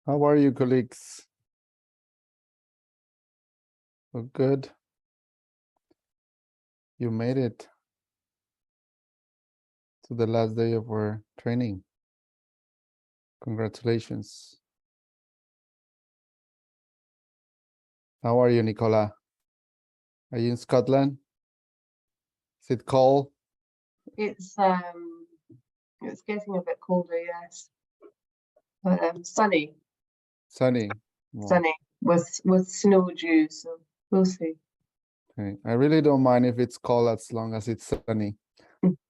How are you, colleagues? Oh, good. You made it to the last day of our training. Congratulations. How are you, Nicola? Are you in Scotland? Is it cold? It's getting a bit colder, yes. But sunny, Sunny. Well, sunny with snow dew, so we'll see. okay. I really don't mind if it's cold as long as it's sunny.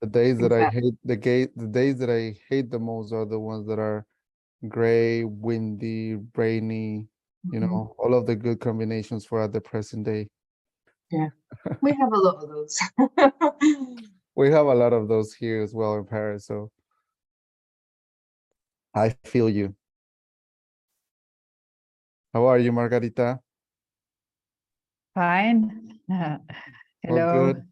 The days that I Exactly. hate, the days that I hate the most are the ones that are gray, windy, rainy, you know, all of the good combinations for at the present day. Yeah, we have a lot of those. We have a lot of those here as well in Paris, so I feel you. How are you, Margarita? Fine. All Hello. good.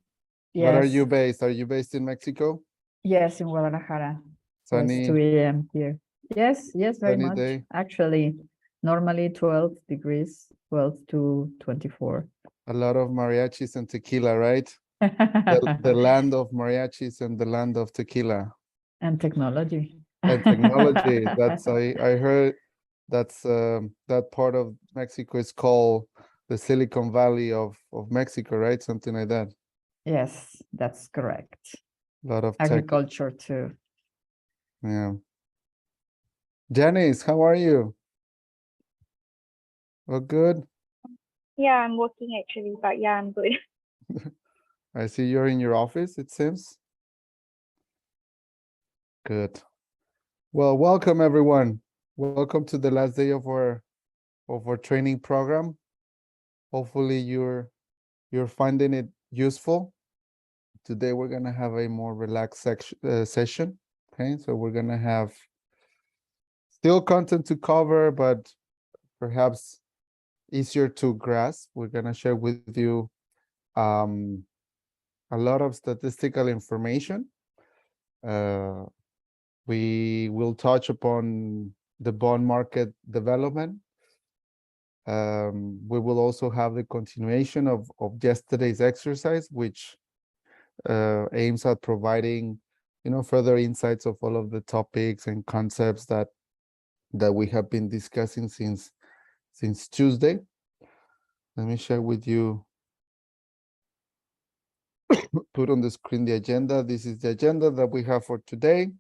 What are you Yes, based? Are you based in Mexico? yes, in Guadalajara. So it's Sunny, 2 a.m. here. Yes, very sunny much. day. Actually, normally 12 degrees, 12 to 24. A lot of mariachis and tequila, right? The land of mariachis and the land of tequila And technology. and technology. I heard that part of Mexico is called the Silicon Valley of Mexico, right? Something like that. Yes, that's correct. A lot of tech. Agriculture too. Yeah. Janice, how are you? Oh, good. Yeah, I'm working actually, but yeah, I'm good. I see you're in your office, it seems. Good. Well, welcome everyone. Welcome to the last day of our training program. Hopefully you're finding it useful. Today we're gonna have a more relaxed session. Okay, so we're gonna have still content to cover, but perhaps easier to grasp. We're gonna share with you a lot of statistical information. We will touch upon the bond market development. We will also have the continuation of yesterday's exercise, which aims at providing, you know, further insights of all of the topics and concepts that we have been discussing since Tuesday. Let me share with you, put on the screen the agenda. This is the agenda that we have for today.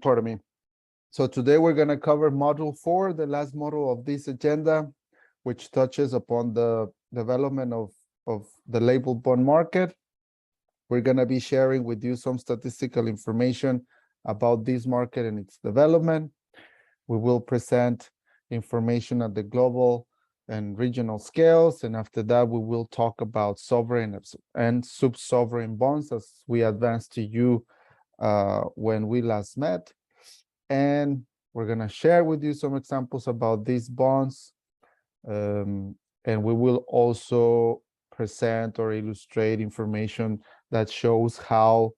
Pardon me. So today we're going to cover module 4, the last module of this agenda, which touches upon the development of the labeled bond market. We're going to be sharing with you some statistical information about this market and its development. We will present information at the global and regional scales. And after that, we will talk about sovereign and sub-sovereign bonds as we advanced to you when we last met. And we're going to share with you some examples about these bonds. And we will also present or illustrate information that shows how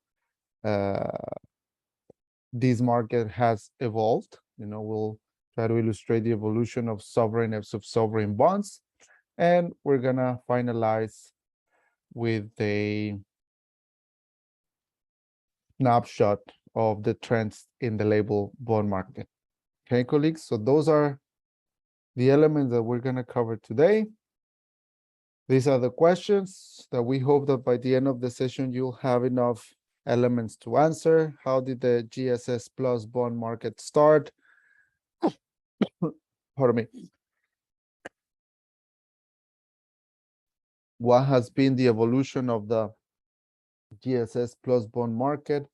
this market has evolved. You know, we'll try to illustrate the evolution of sovereign and sub-sovereign bonds. And we're going to finalize with a snapshot of the trends in the label bond market. Okay, colleagues, so those are the elements that we're going to cover today. These are the questions that we hope that by the end of the session, you'll have enough elements to answer. How did the GSS plus bond market start? Pardon me. What has been the evolution of the GSS plus bond market?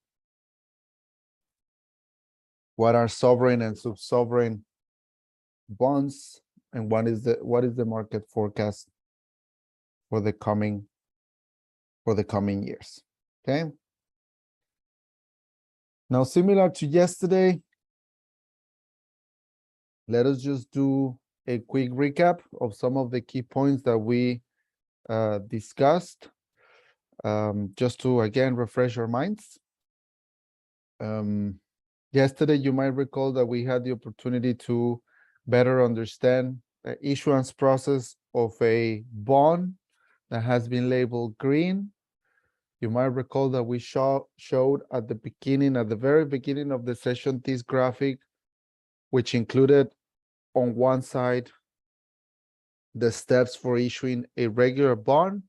What are sovereign and sub-sovereign bonds? And what is the market forecast for the coming years? Okay. Now, similar to yesterday, let us just do a quick recap of some of the key points that we discussed, just to again refresh our minds. Yesterday, you might recall that we had the opportunity to better understand the issuance process of a bond that has been labeled green. You might recall that we showed at the beginning, at the very beginning of the session, this graphic, which included on one side the steps for issuing a regular bond,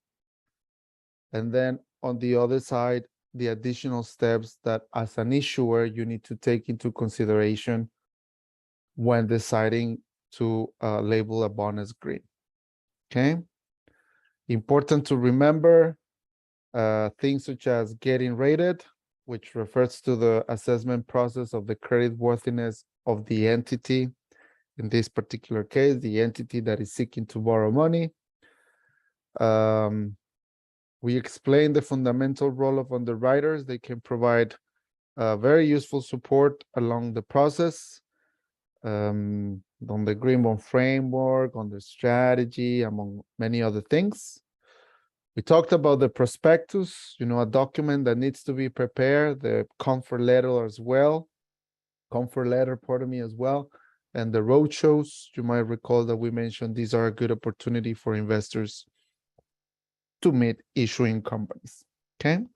and then on the other side, the additional steps that as an issuer, you need to take into consideration when deciding to label a bond as green, okay? Important to remember things such as getting rated, which refers to the assessment process of the creditworthiness of the entity. In this particular case, the entity that is seeking to borrow money. We explained the fundamental role of underwriters. They can provide very useful support along the process, on the green bond framework, on the strategy, among many other things. We talked about the prospectus, a document that needs to be prepared, the comfort letter as well, and the roadshows. You might recall that we mentioned these are a good opportunity for investors to meet issuing companies, okay?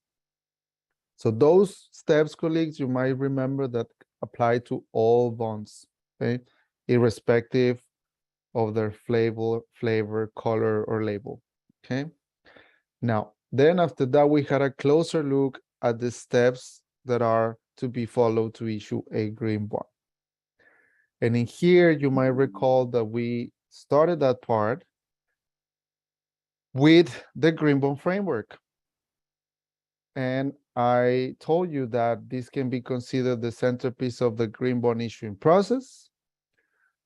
So those steps, colleagues, you might remember that apply to all bonds, okay? Irrespective of their flavor, color, or label, okay? Now, then after that, we had a closer look at the steps that are to be followed to issue a green bond. And in here, you might recall that we started that part with the green bond framework. And I told you that this can be considered the centerpiece of the green bond issuing process.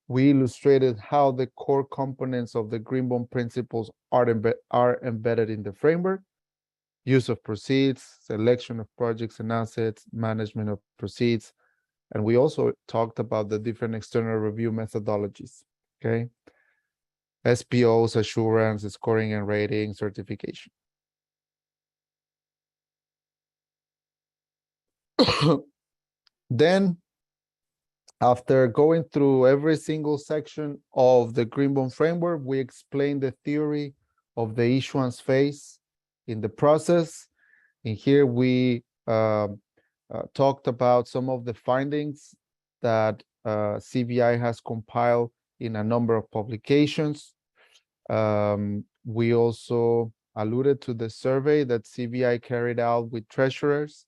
We illustrated how the core components of the green bond principles are embedded in the framework: use of proceeds, selection of projects and assets, management of proceeds. And we also talked about the different external review methodologies, okay? SPOs, assurance, scoring and rating, certification. Then, after going through every single section of the green bond framework, we explained the theory of the issuance phase in the process. And here we talked about some of the findings that CBI has compiled in a number of publications. We also alluded to the survey that CBI carried out with treasurers.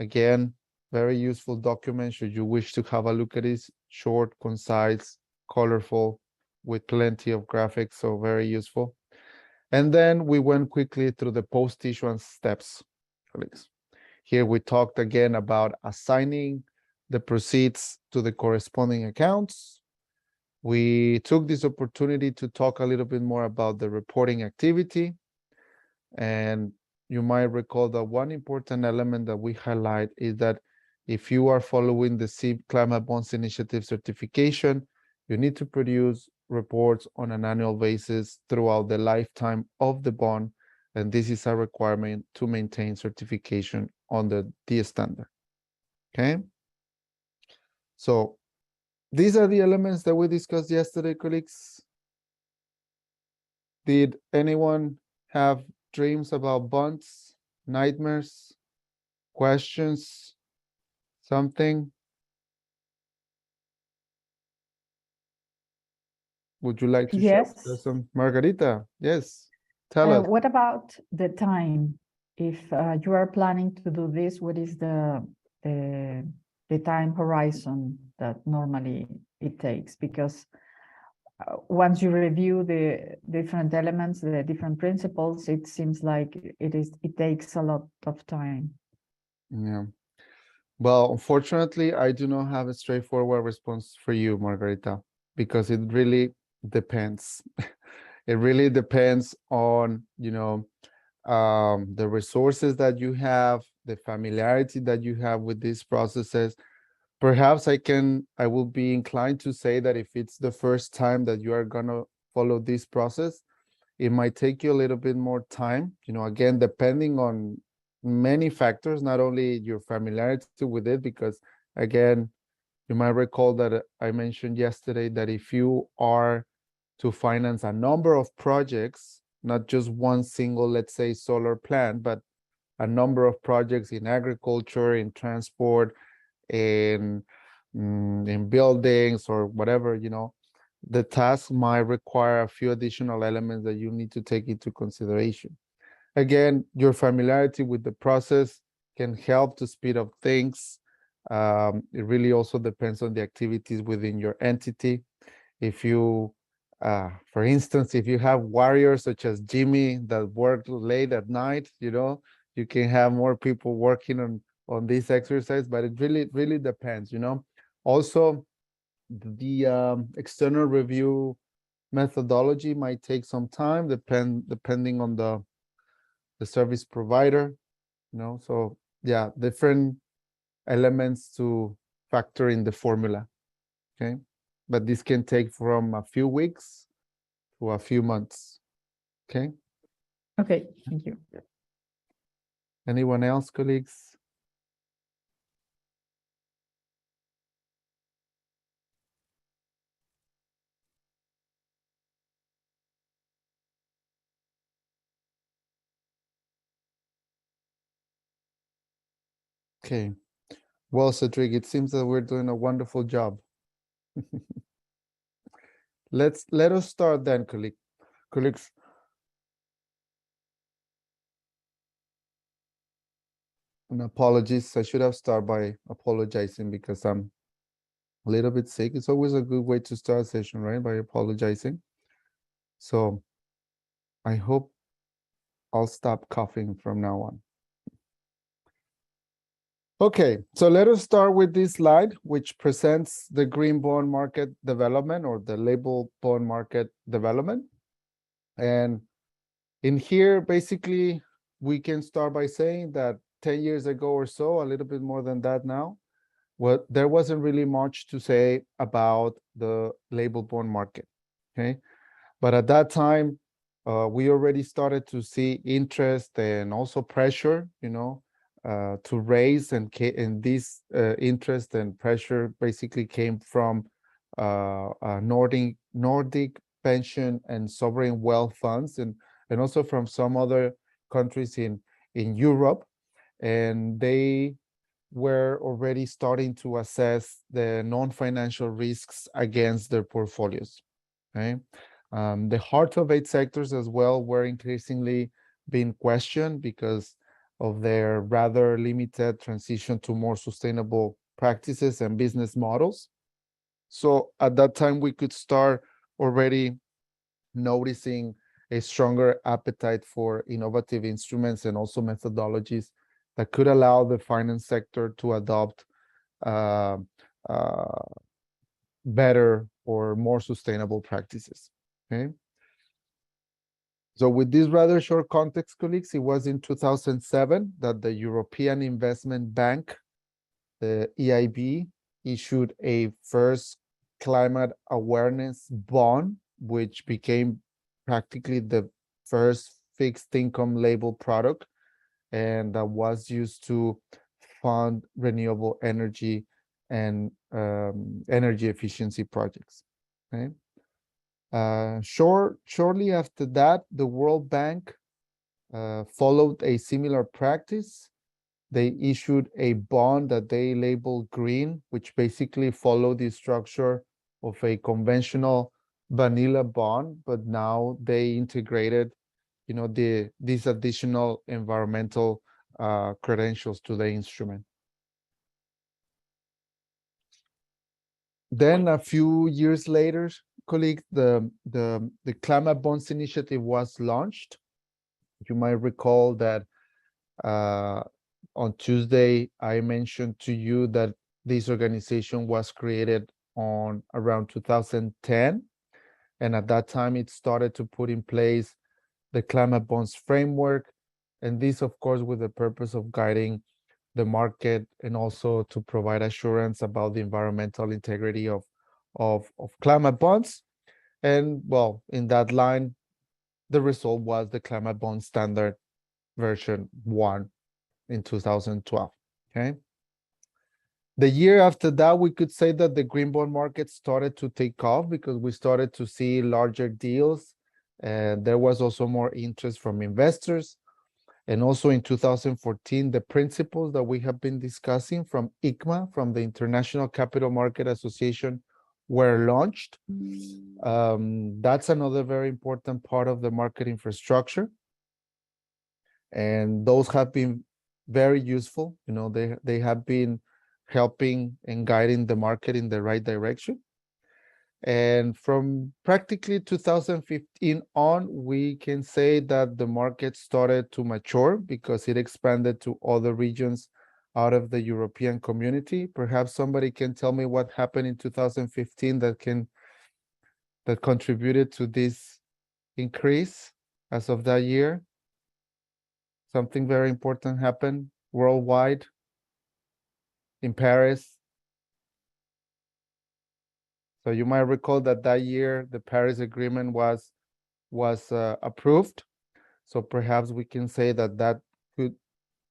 Again, very useful document should you wish to have a look at it. Short, concise, colorful, with plenty of graphics, so very useful. And then we went quickly through the post-issuance steps, colleagues. Here we talked again about assigning the proceeds to the corresponding accounts. We took this opportunity to talk a little bit more about the reporting activity. And you might recall that one important element that we highlight is that if you are following the SIB Climate Bonds Initiative certification, you need to produce reports on an annual basis throughout the lifetime of the bond. And this is a requirement to maintain certification under the standard, okay? So these are the elements that we discussed yesterday, colleagues. Did anyone have dreams about bonds, nightmares, questions, something? Would you like to share with Yes. us some? Margarita, yes, tell us. What about the time? If you are planning to do this, what is the time horizon that normally it takes? Because once you review the different elements, the different principles, it seems like it takes a lot of time. Yeah. Well, unfortunately, I do not have a straightforward response for you, Margarita, because it really depends. It really depends on, the resources that you have, the familiarity that you have with these processes. Perhaps I will be inclined to say that if it's the first time that you are gonna follow this process, it might take you a little bit more time, again, depending on many factors, not only your familiarity with it, because again, you might recall that I mentioned yesterday that if you are to finance a number of projects, not just one single, let's say, solar plant, but a number of projects in agriculture, in transport, in buildings or whatever, you know, the task might require a few additional elements that you need to take into consideration. Again, your familiarity with the process can help to speed up things. It really also depends on the activities within your entity. If you, for instance, if you have warriors such as Jimmy that work late at night, you know, you can have more people working on this exercise, but it really depends, you know. Also, the external review methodology might take some time, depending on the service provider, you know. So yeah, different elements to factor in the formula, okay? But this can take from a few weeks to a few months, okay? Okay, thank you. Anyone else, colleagues? Okay. Well, Cedric, it seems that we're doing a wonderful job. Let us start then, colleagues. And apologies, I should have started by apologizing because I'm a little bit sick. It's always a good way to start a session, right? By apologizing. So I hope I'll stop coughing from now on. Okay, so let us start with this slide, which presents the green bond market development or the label bond market development. And in here, basically, we can start by saying that 10 years ago or so, a little bit more than that now, well, there wasn't really much to say about the label bond market, okay? But at that time, we already started to see interest and also pressure, you know, to raise, and this interest and pressure basically came from Nordic pension and sovereign wealth funds, and also from some other countries in Europe, and they were already starting to assess the non-financial risks against their portfolios. Okay, the hard to abate sectors as well were increasingly being questioned because of their rather limited transition to more sustainable practices and business models. So at that time, we could start already noticing a stronger appetite for innovative instruments and also methodologies that could allow the finance sector to adopt better or more sustainable practices. Okay. So with this rather short context, colleagues, it was in 2007 that the European Investment Bank, the EIB, issued a first climate awareness bond, which became practically the first fixed income label product, and that was used to fund renewable energy and energy efficiency projects. Okay. Shortly after that, the World Bank followed a similar practice. They issued a bond that they labeled green, which basically followed the structure of a conventional vanilla bond, but now they integrated, you know, these additional environmental credentials to the instrument. Then a few years later, colleagues, the climate bonds initiative was launched. You might recall that on Tuesday, I mentioned to you that this organization was created on around 2010. And at that time, it started to put in place the climate bonds framework. And this, of course, with the purpose of guiding the market and also to provide assurance about the environmental integrity of climate bonds. And well, in that line, the result was the climate bond standard version 1. in 2012. Okay. The year after that, we could say that the green bond market started to take off because we started to see larger deals, and there was also more interest from investors. And also in 2014, the principles that we have been discussing from ICMA, from the International Capital Market Association, were launched. That's another very important part of the market infrastructure. And those have been very useful. You know, they have been helping and guiding the market in the right direction. And from practically 2015 on, we can say that the market started to mature because it expanded to other regions out of the European community. Perhaps somebody can tell me what happened in 2015 that contributed to this increase as of that year. Something very important happened worldwide in Paris. So you might recall that that year the Paris Agreement was approved. So perhaps we can say that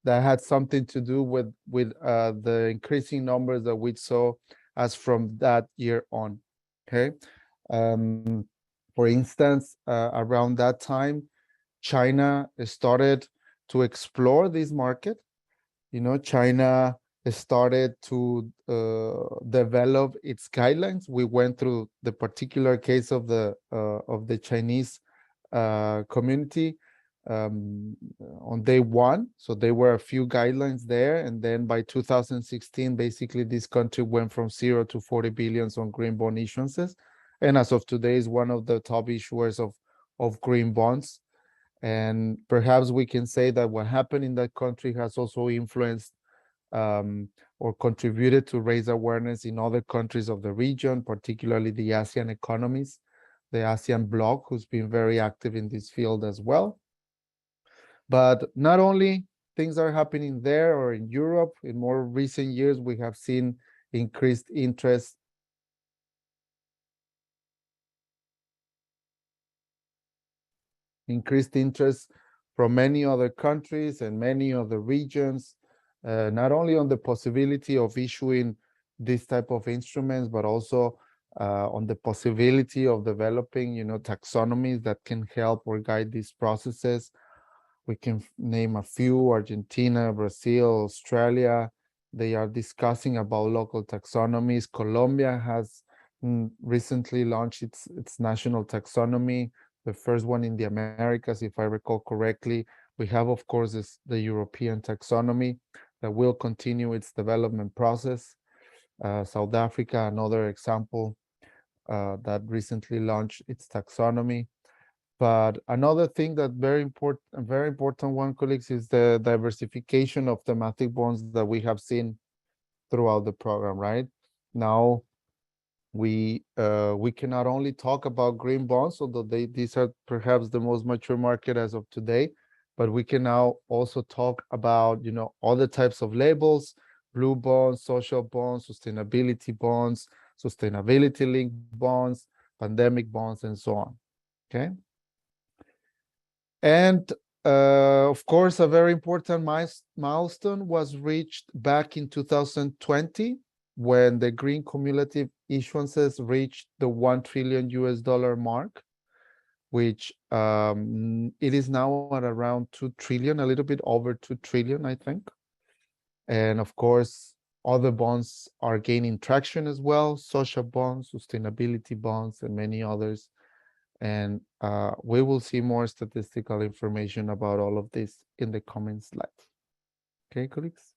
had something to do with the increasing numbers that we saw as from that year on. Okay. For instance, around that time, China started to explore this market. You know, China started to develop its guidelines. We went through the particular case of the Chinese community on day one. So there were a few guidelines there, and then by 2016, basically this country went from 0 to 40 billions on green bond issuances, and as of today is one of the top issuers of green bonds. And perhaps we can say that what happened in that country has also influenced or contributed to raise awareness in other countries of the region, particularly the ASEAN economies, the ASEAN bloc, who's been very active in this field as well. But not only things are happening there or in Europe, in more recent years, we have seen increased interest from many other countries and many other regions, not only on the possibility of issuing this type of instruments, but also on the possibility of developing, you know, taxonomies that can help or guide these processes. We can name a few: Argentina, Brazil, Australia. They are discussing about local taxonomies. Colombia has recently launched its national taxonomy, the first one in the Americas, if I recall correctly. We have, of course, the European taxonomy that will continue its development process. South Africa, another example that recently launched its taxonomy. But another thing that very important one, colleagues, is the diversification of thematic bonds that we have seen throughout the program, right? Now, we can not only talk about green bonds, although these are perhaps the most mature market as of today, but we can now also talk about, you know, other types of labels: blue bonds, social bonds, sustainability bonds, sustainability-linked bonds, pandemic bonds, and so on. Okay. And of course, a very important milestone was reached back in 2020 when the green cumulative issuances reached the $1 trillion mark, which it is now at around 2 trillion, a little bit over 2 trillion, I think. And of course, other bonds are gaining traction as well: social bonds, sustainability bonds, and many others. And we will see more statistical information about all of this in the coming slides. Okay, colleagues?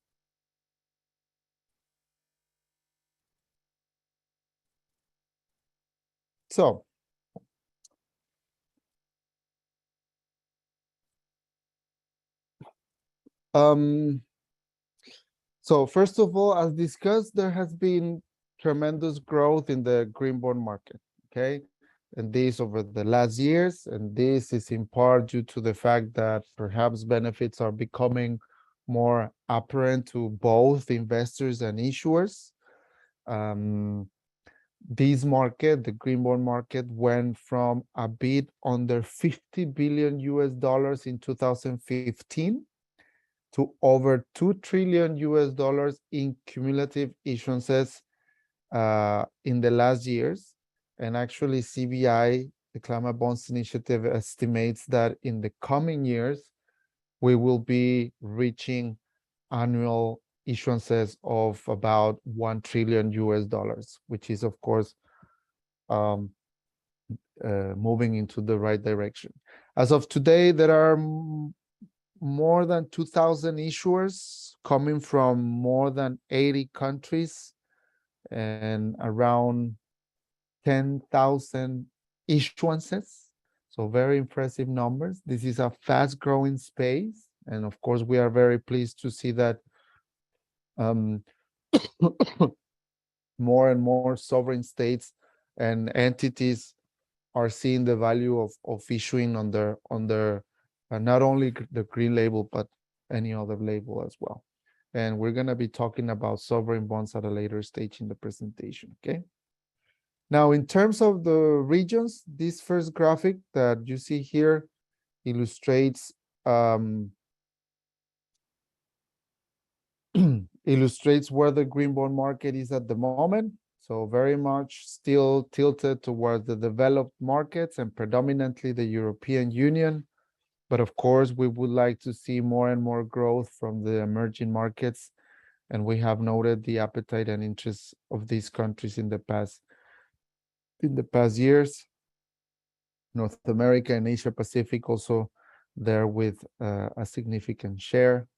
So, first of all, as discussed, there has been tremendous growth in the green bond market, okay? And this over the last years, and this is in part due to the fact that perhaps benefits are becoming more apparent to both investors and issuers. This market, the green bond market, went from a bit under $50 billion in 2015 to over 2 trillion US dollars in cumulative issuances in the last years. And actually CBI, the Climate Bonds Initiative, estimates that in the coming years, we will be reaching annual issuances of about 1 trillion US dollars, which is of course moving into the right direction. As of today, there are more than 2,000 issuers coming from more than 80 countries and around 10,000 issuances. So very impressive numbers. This is a fast growing space. And of course, we are very pleased to see that more and more sovereign states and entities are seeing the value of issuing under not only the green label, but any other label as well. And we're going to be talking about sovereign bonds at a later stage in the presentation, okay? Now, in terms of the regions, this first graphic that you see here illustrates illustrates where the green bond market is at the moment. So very much still tilted towards the developed markets and predominantly the European Union. But of course, we would like to see more and more growth from the emerging markets. And we have noted the appetite and interest of these countries in the past years. North America and Asia Pacific also there with a significant share.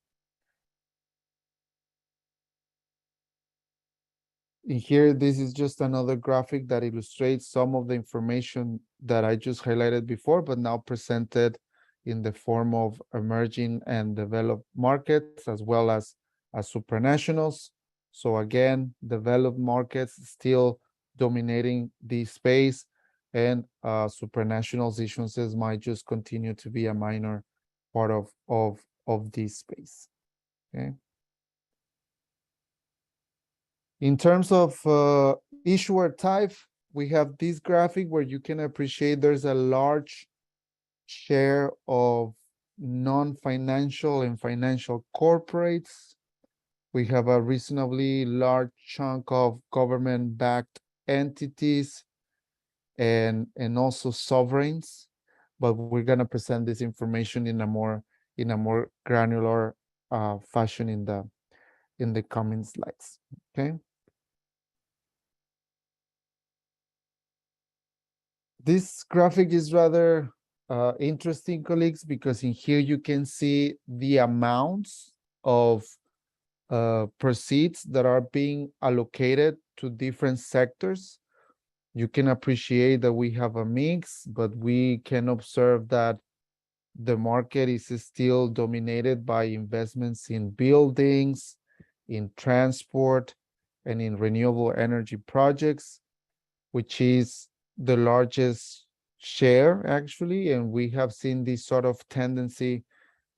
In here, this is just another graphic that illustrates some of the information that I just highlighted before, but now presented in the form of emerging and developed markets, as well as supranationals. So again, developed markets still dominating the space, and supranationals issuances might just continue to be a minor part of this space, okay? In terms of issuer type, we have this graphic where you can appreciate there's a large share of non-financial and financial corporates. We have a reasonably large chunk of government-backed entities and also sovereigns, but we're going to present this information in a more granular fashion in the coming slides, okay? This graphic is rather interesting, colleagues, because in here you can see the amounts of proceeds that are being allocated to different sectors. You can appreciate that we have a mix, but we can observe that the market is still dominated by investments in buildings, in transport, and in renewable energy projects, which is the largest share actually, and we have seen this sort of tendency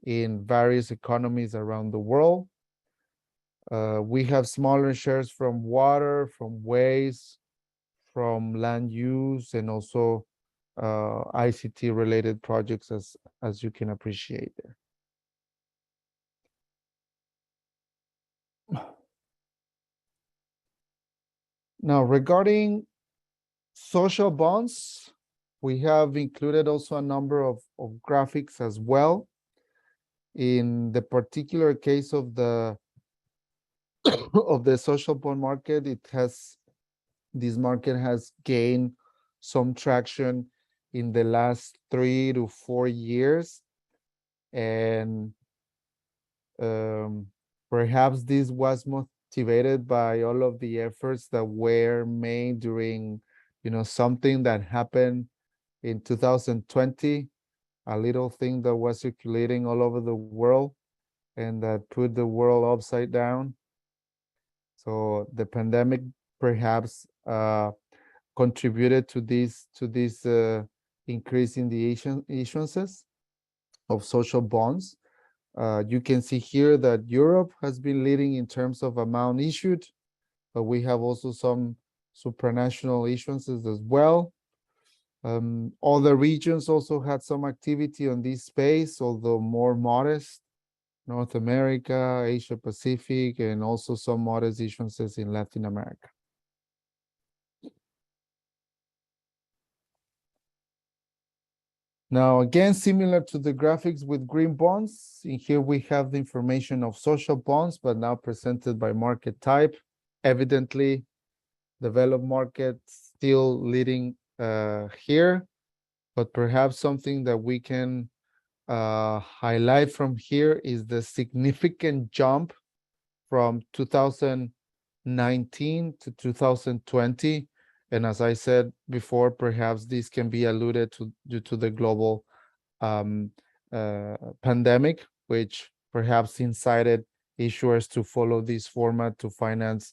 in various economies around the world. We have smaller shares from water, from waste, from land use, and also ICT related projects, as you can appreciate there. Now, regarding social bonds, we have included also a number of graphics as well. In the particular case of the of the social bond market, this market has gained some traction in the last 3 to 4 years, and perhaps this was motivated by all of the efforts that were made during, something that happened in 2020, a little thing that was circulating all over the world and that put the world upside down. So the pandemic perhaps contributed to this increase in the issuances of social bonds. You can see here that Europe has been leading in terms of amount issued, but we have also some supranational issuances as well. Other regions also had some activity on this space, although more modest. North America, Asia Pacific, and also some modest issuances in Latin America. Now, again, similar to the graphics with green bonds, in here we have the information of social bonds, but now presented by market type. Evidently, developed markets still leading here, but perhaps something that we can highlight from here is the significant jump from 2019 to 2020. And as I said before, perhaps this can be alluded to due to the global pandemic, which perhaps incited issuers to follow this format to finance,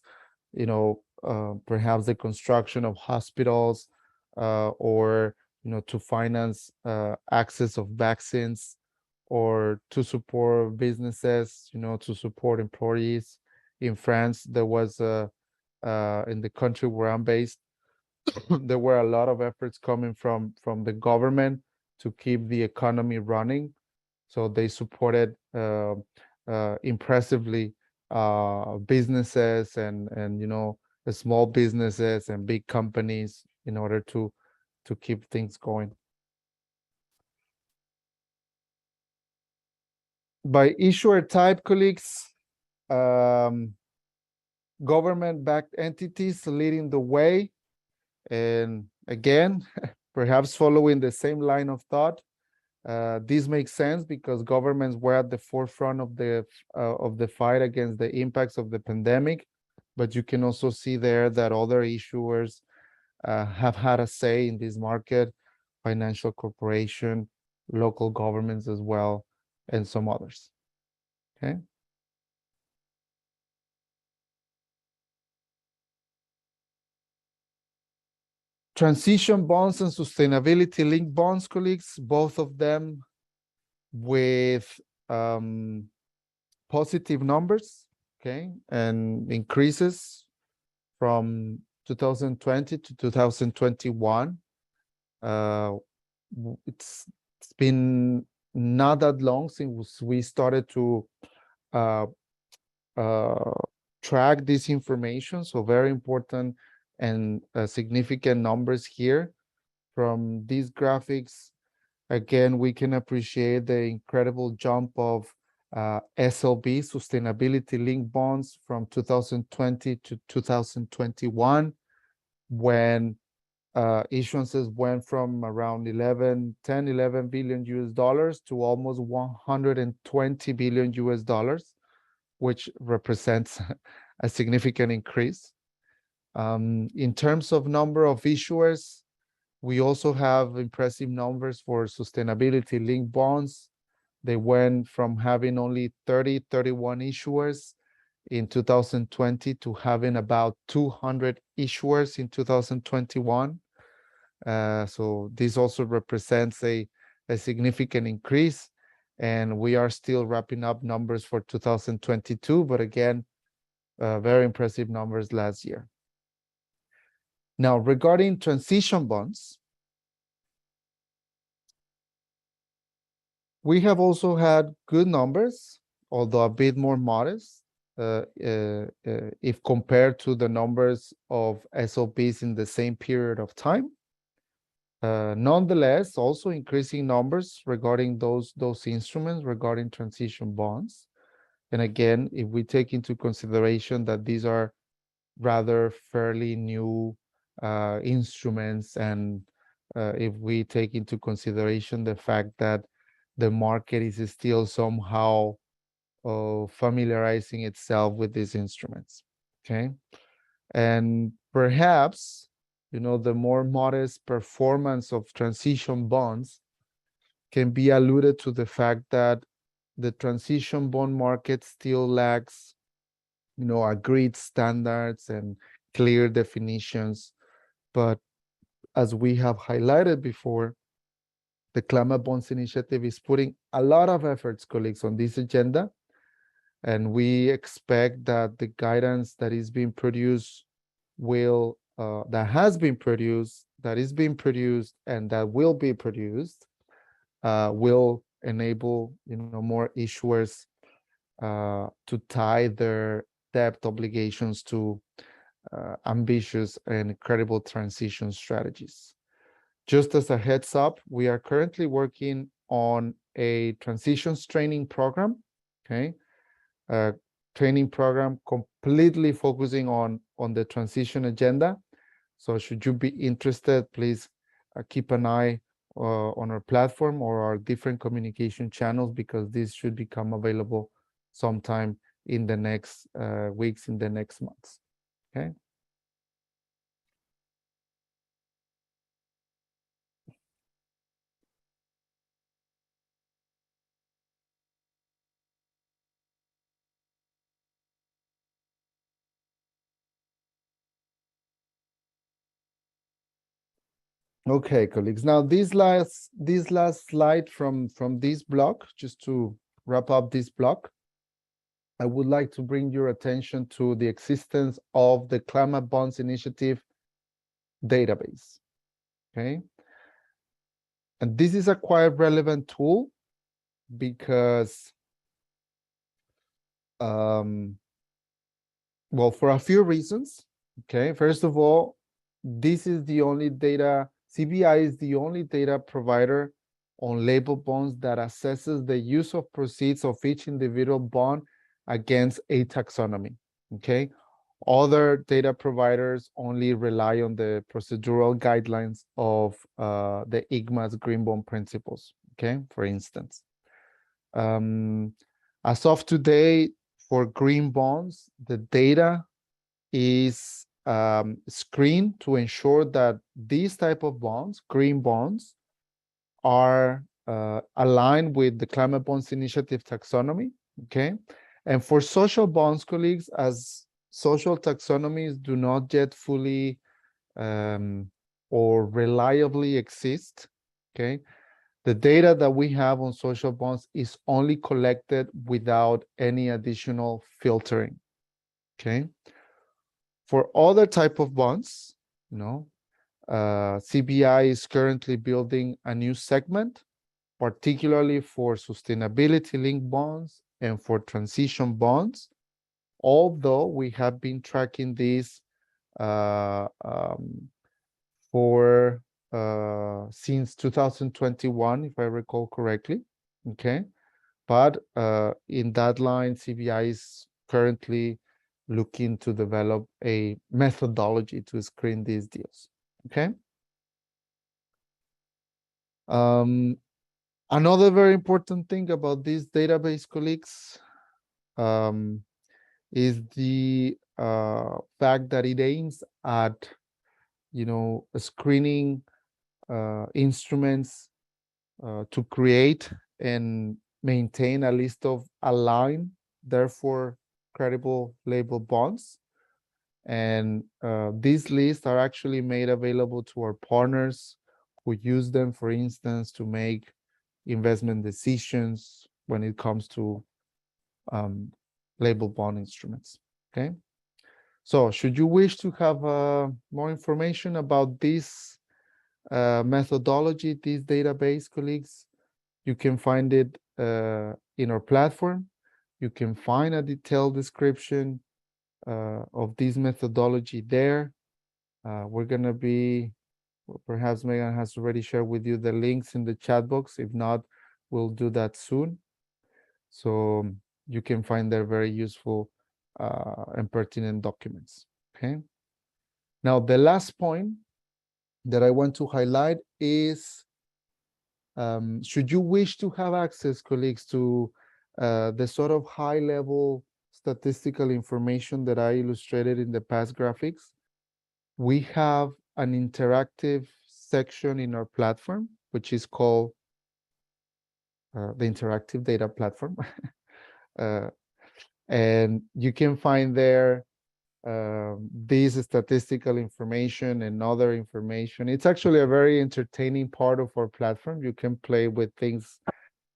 perhaps the construction of hospitals or, to finance access of vaccines or to support businesses, to support employees. In France, there was in the country where I'm based, there were a lot of efforts coming from the government to keep the economy running. So they supported impressively businesses and the small businesses and big companies in order to keep things going. By issuer type, colleagues, government-backed entities leading the way. And again, perhaps following the same line of thought, this makes sense because governments were at the forefront of the fight against the impacts of the pandemic. But you can also see there that other issuers have had a say in this market, financial corporation, local governments as well, and some others. Okay. Transition bonds and sustainability linked bonds, colleagues, both of them with positive numbers, okay, and increases from 2020 to 2021. It's been not that long since we started to track this information, so very important and significant numbers here. From these graphics, again, we can appreciate the incredible jump of SLB, sustainability linked bonds, from 2020 to 2021, when issuances went from around 11 billion US dollars to almost 120 billion US dollars, which represents a significant increase. In terms of number of issuers, we also have impressive numbers for sustainability linked bonds. They went from having only 31 issuers in 2020 to having about 200 issuers in 2021. So this also represents a significant increase, and we are still wrapping up numbers for 2022, but again, very impressive numbers last year. Now, regarding transition bonds, we have also had good numbers, although a bit more modest if compared to the numbers of SLPs in the same period of time. Nonetheless, also increasing numbers regarding those instruments, regarding transition bonds. And again, if we take into consideration that these are rather fairly new instruments, and if we take into consideration the fact that the market is still somehow familiarizing itself with these instruments, okay? And perhaps, the more modest performance of transition bonds can be alluded to the fact that the transition bond market still lacks, agreed standards and clear definitions. But as we have highlighted before, the Climate Bonds Initiative is putting a lot of efforts, colleagues, on this agenda. And we expect that the guidance that is being produced that has been produced, that is being produced, and that will be produced will enable, more issuers to tie their debt obligations to ambitious and credible transition strategies. Just as a heads up, we are currently working on a transitions training program, okay? A training program completely focusing on the transition agenda. So should you be interested, please keep an eye on our platform or our different communication channels, because this should become available sometime in the next weeks, in the next months, okay? Okay, colleagues. Now, this last slide from this block, just to wrap up this block, I would like to bring your attention to the existence of the Climate Bonds Initiative database. Okay, and this is a quite relevant tool because, well, for a few reasons. Okay, first of all, this is the only data. CBI is the only data provider on label bonds that assesses the use of proceeds of each individual bond against a taxonomy, okay? Other data providers only rely on the procedural guidelines of the IGMA's green bond principles, okay, for instance. As of today, for green bonds, the data is screened to ensure that these type of bonds, green bonds, are aligned with the Climate Bonds Initiative taxonomy, okay? And for social bonds, colleagues, as social taxonomies do not yet fully or reliably exist, okay? The data that we have on social bonds is only collected without any additional filtering, okay? For other type of bonds, CBI is currently building a new segment, particularly for sustainability-linked bonds and for transition bonds. Although we have been tracking these for since 2021, if I recall correctly, okay? But in that line, CBI is currently looking to develop a methodology to screen these deals, okay? Another very important thing about this database, colleagues, is the fact that it aims at, screening instruments to create and maintain a list of aligned, therefore credible label bonds. And these lists are actually made available to our partners who use them, for instance, to make investment decisions when it comes to label bond instruments, okay? So should you wish to have more information about this methodology, this database, colleagues, you can find it in our platform. You can find a detailed description of this methodology there. We're going to be, perhaps Megan has already shared with you the links in the chat box. If not, we'll do that soon. So you can find there very useful and pertinent documents, okay? Now, the last point that I want to highlight is, should you wish to have access, colleagues, to the sort of high-level statistical information that I illustrated in the past graphics, we have an interactive section in our platform, which is called the Interactive Data Platform. And you can find there this statistical information and other information. It's actually a very entertaining part of our platform. You can play with things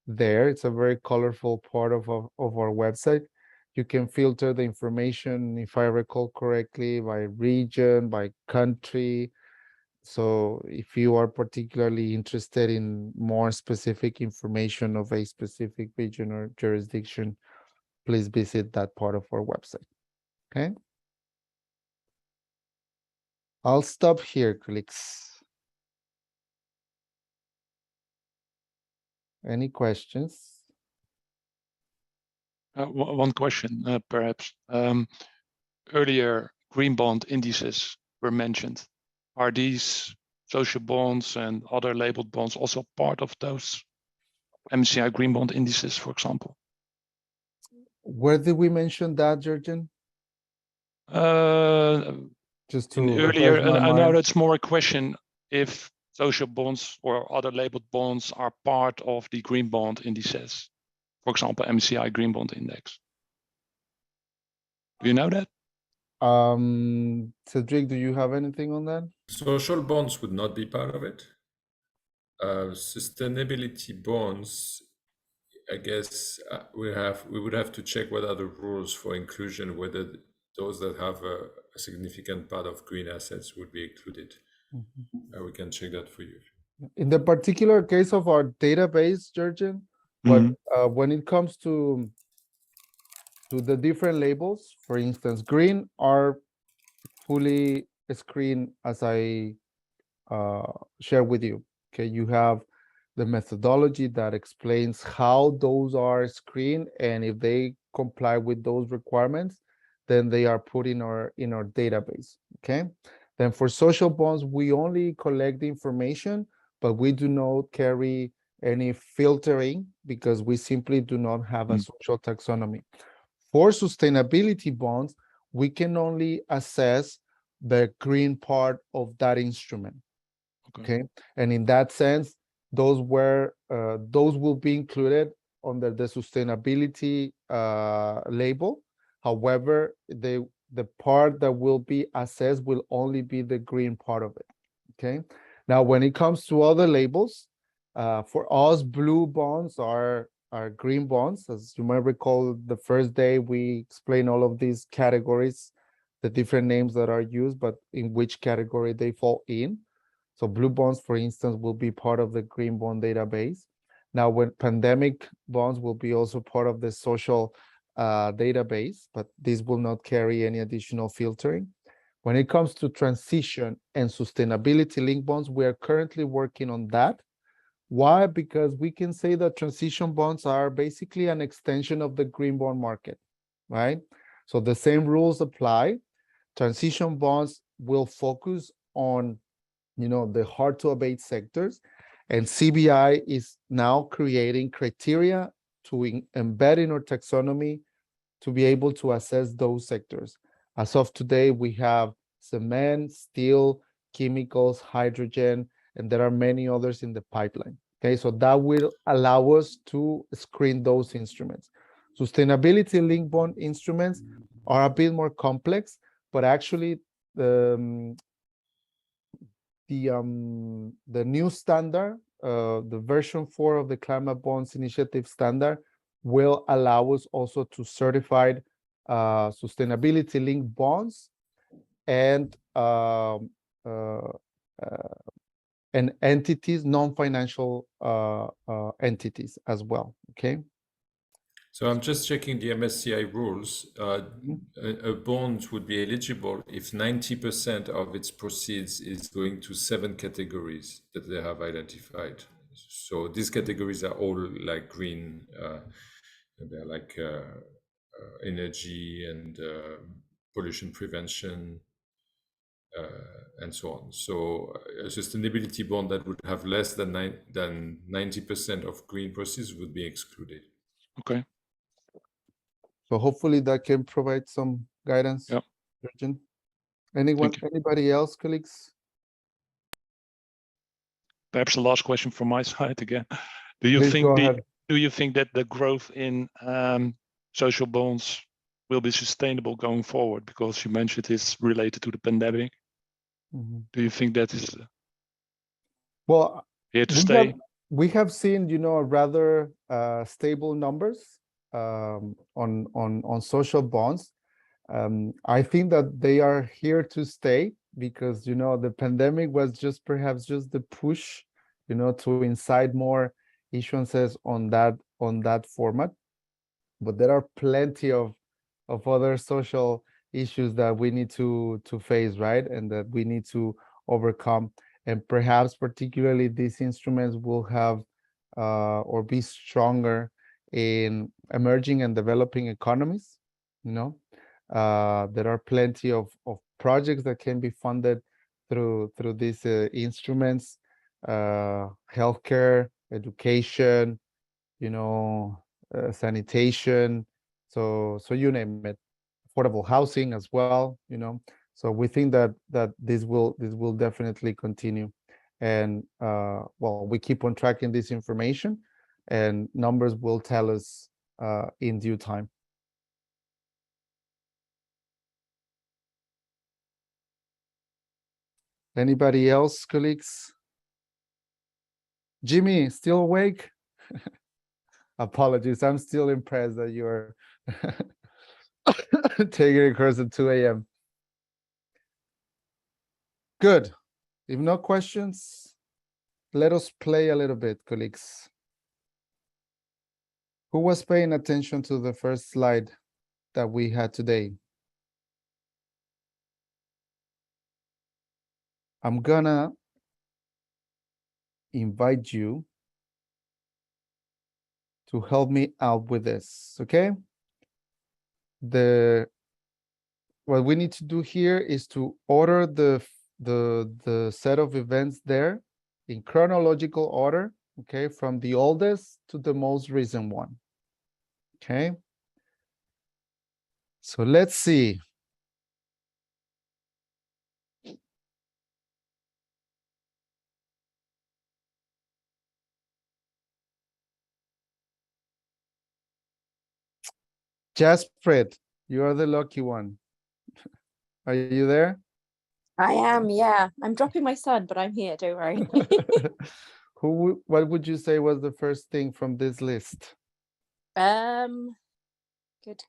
there. It's a very colorful part of our website. You can filter the information, if I recall correctly, by region, by country. So if you are particularly interested in more specific information of a specific region or jurisdiction, please visit that part of our website. Okay. I'll stop here, colleagues. Any questions? One question, perhaps. Earlier, green bond indices were mentioned. Are these social bonds and other labeled bonds also part of those MSCI green bond indices, for example? Where did we mention that, Jurgen? Just to In earlier, refresh my I know mind. that's more a question if social bonds or other labeled bonds are part of the green bond indices. For example, MSCI green bond index. Do you know that? Cedric, do you have anything on that? Social bonds would not be part of it. Sustainability bonds, I guess we would have to check what are the rules for inclusion, whether those that have a significant part of green assets would be included. We can check that for you. In the particular case of our database, Jurgen, but when it comes to the different labels, for instance, green are fully screened as I share with you. Okay, you have the methodology that explains how those are screened, and if they comply with those requirements, then they are put in our database. Okay, then for social bonds, we only collect the information, but we do not carry any filtering because we simply do not have a social taxonomy. For sustainability bonds, we can only assess the green part of that instrument. Okay. And in that sense, those will be included under the sustainability label. However, the part that will be assessed will only be the green part of it. Okay. Now, when it comes to other labels, for us, blue bonds are green bonds. As you might recall, the first day we explained all of these categories, the different names that are used, but in which category they fall in. So blue bonds, for instance, will be part of the green bond database. Now, when pandemic bonds will be also part of the social database, but these will not carry any additional filtering. When it comes to transition and sustainability linked bonds, we are currently working on that. Why? Because we can say that transition bonds are basically an extension of the green bond market, right? So the same rules apply. Transition bonds will focus on, the hard to abate sectors, and CBI is now creating criteria to embed in our taxonomy to be able to assess those sectors. As of today, we have cement, steel, chemicals, hydrogen, and there are many others in the pipeline. Okay, so that will allow us to screen those instruments. Sustainability linked bond instruments are a bit more complex, but actually the new standard, the version 4 of the Climate Bonds Initiative standard, will allow us also to certify sustainability linked bonds and entities, non-financial entities as well. Okay. So I'm just checking the MSCI rules. A bond would be eligible if 90% of its proceeds is going to 7 categories that they have identified. So these categories are all like green. They're like energy and pollution prevention and so on. So a sustainability bond that would have less than 90% of green proceeds would be excluded. Okay. So hopefully that can provide some guidance. Yeah. Jurgen. Anybody else, colleagues? Perhaps the last question from my side again. Do you Please think go ahead. do you think that the growth in social bonds will be sustainable going forward? Because you mentioned it's related to the pandemic. Do you think that is Well, here to stay? We have seen, rather stable numbers on social bonds. I think that they are here to stay because, the pandemic was perhaps just the push, to incite more issuances on that format. but there are plenty of other social issues that we need to face, right? And that we need to overcome. And perhaps particularly these instruments will have or be stronger in emerging and developing economies. You know, there are plenty of projects that can be funded through these instruments, healthcare, education, you know, sanitation, so you name it, affordable housing as well, you know. So we think that this will definitely continue, and well, we keep on tracking this information, and numbers will tell us in due time. Anybody else, colleagues? Jimmy, still awake? Apologies, I'm still impressed that you're taking a course at 2 a.m. Good. If no questions, let us play a little bit, colleagues. Who was paying attention to the first slide that we had today? I'm gonna invite you to help me out with this, okay? What we need to do here is to order the set of events there in chronological order, okay, from the oldest to the most recent one. Okay. So let's see. Jaspred, you are the lucky one. Are you there? I am, yeah. I'm dropping my son, but I'm here, don't worry. What would you say was the first thing from this list? Good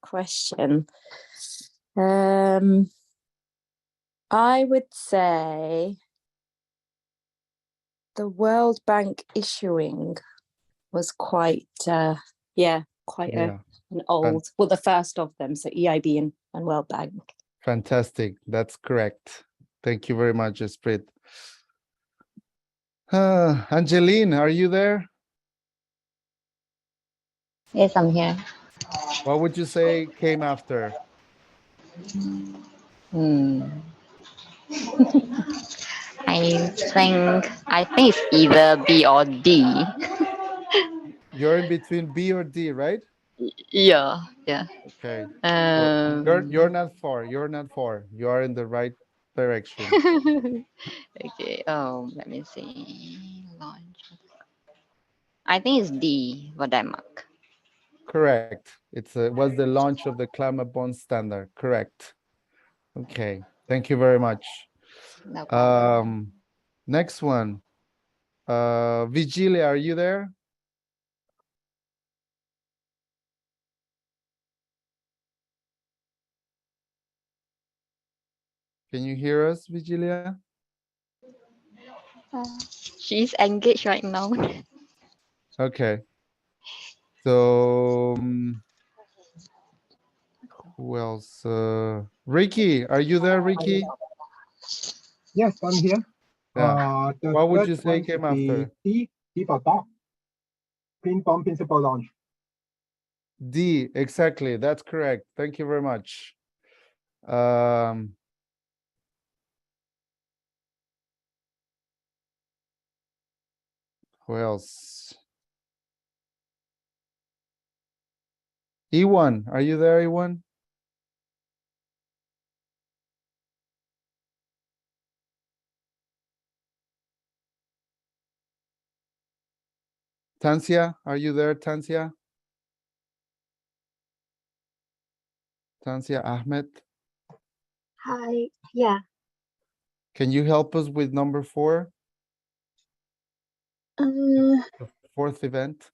question. I would say the World Bank issuing was quite Yeah. an old, well, the first of them, so EIB and World Bank. Fantastic. That's correct. Thank you very much, Jaspred. Angeline, are you there? Yes, I'm here. What would you say came after? I think it's either B or D. You're in between B or D, right? Yeah. Okay. So you're not far. You're not far. You are in the right direction. Okay. Let me see. Launch. I think it's D for Denmark. Correct. It was the launch of the climate bond standard. Correct. Okay. Thank you very much. No problem. Next one. Vigilia, are you there? Can you hear us, Vigilia? She's engaged right now. Okay. So who else? Ricky, are you there, Ricky? Yes, I'm here. Yeah. The What would third you say one came should be after? D for dog. Green bomb principal launch. D, exactly. That's correct. Thank you very much. Who else? E1, are you there, E1? Tancia, are you there, Tancia? Tancia Ahmed, Hi. Yeah. can you help us with number 4, Uh, the fourth event?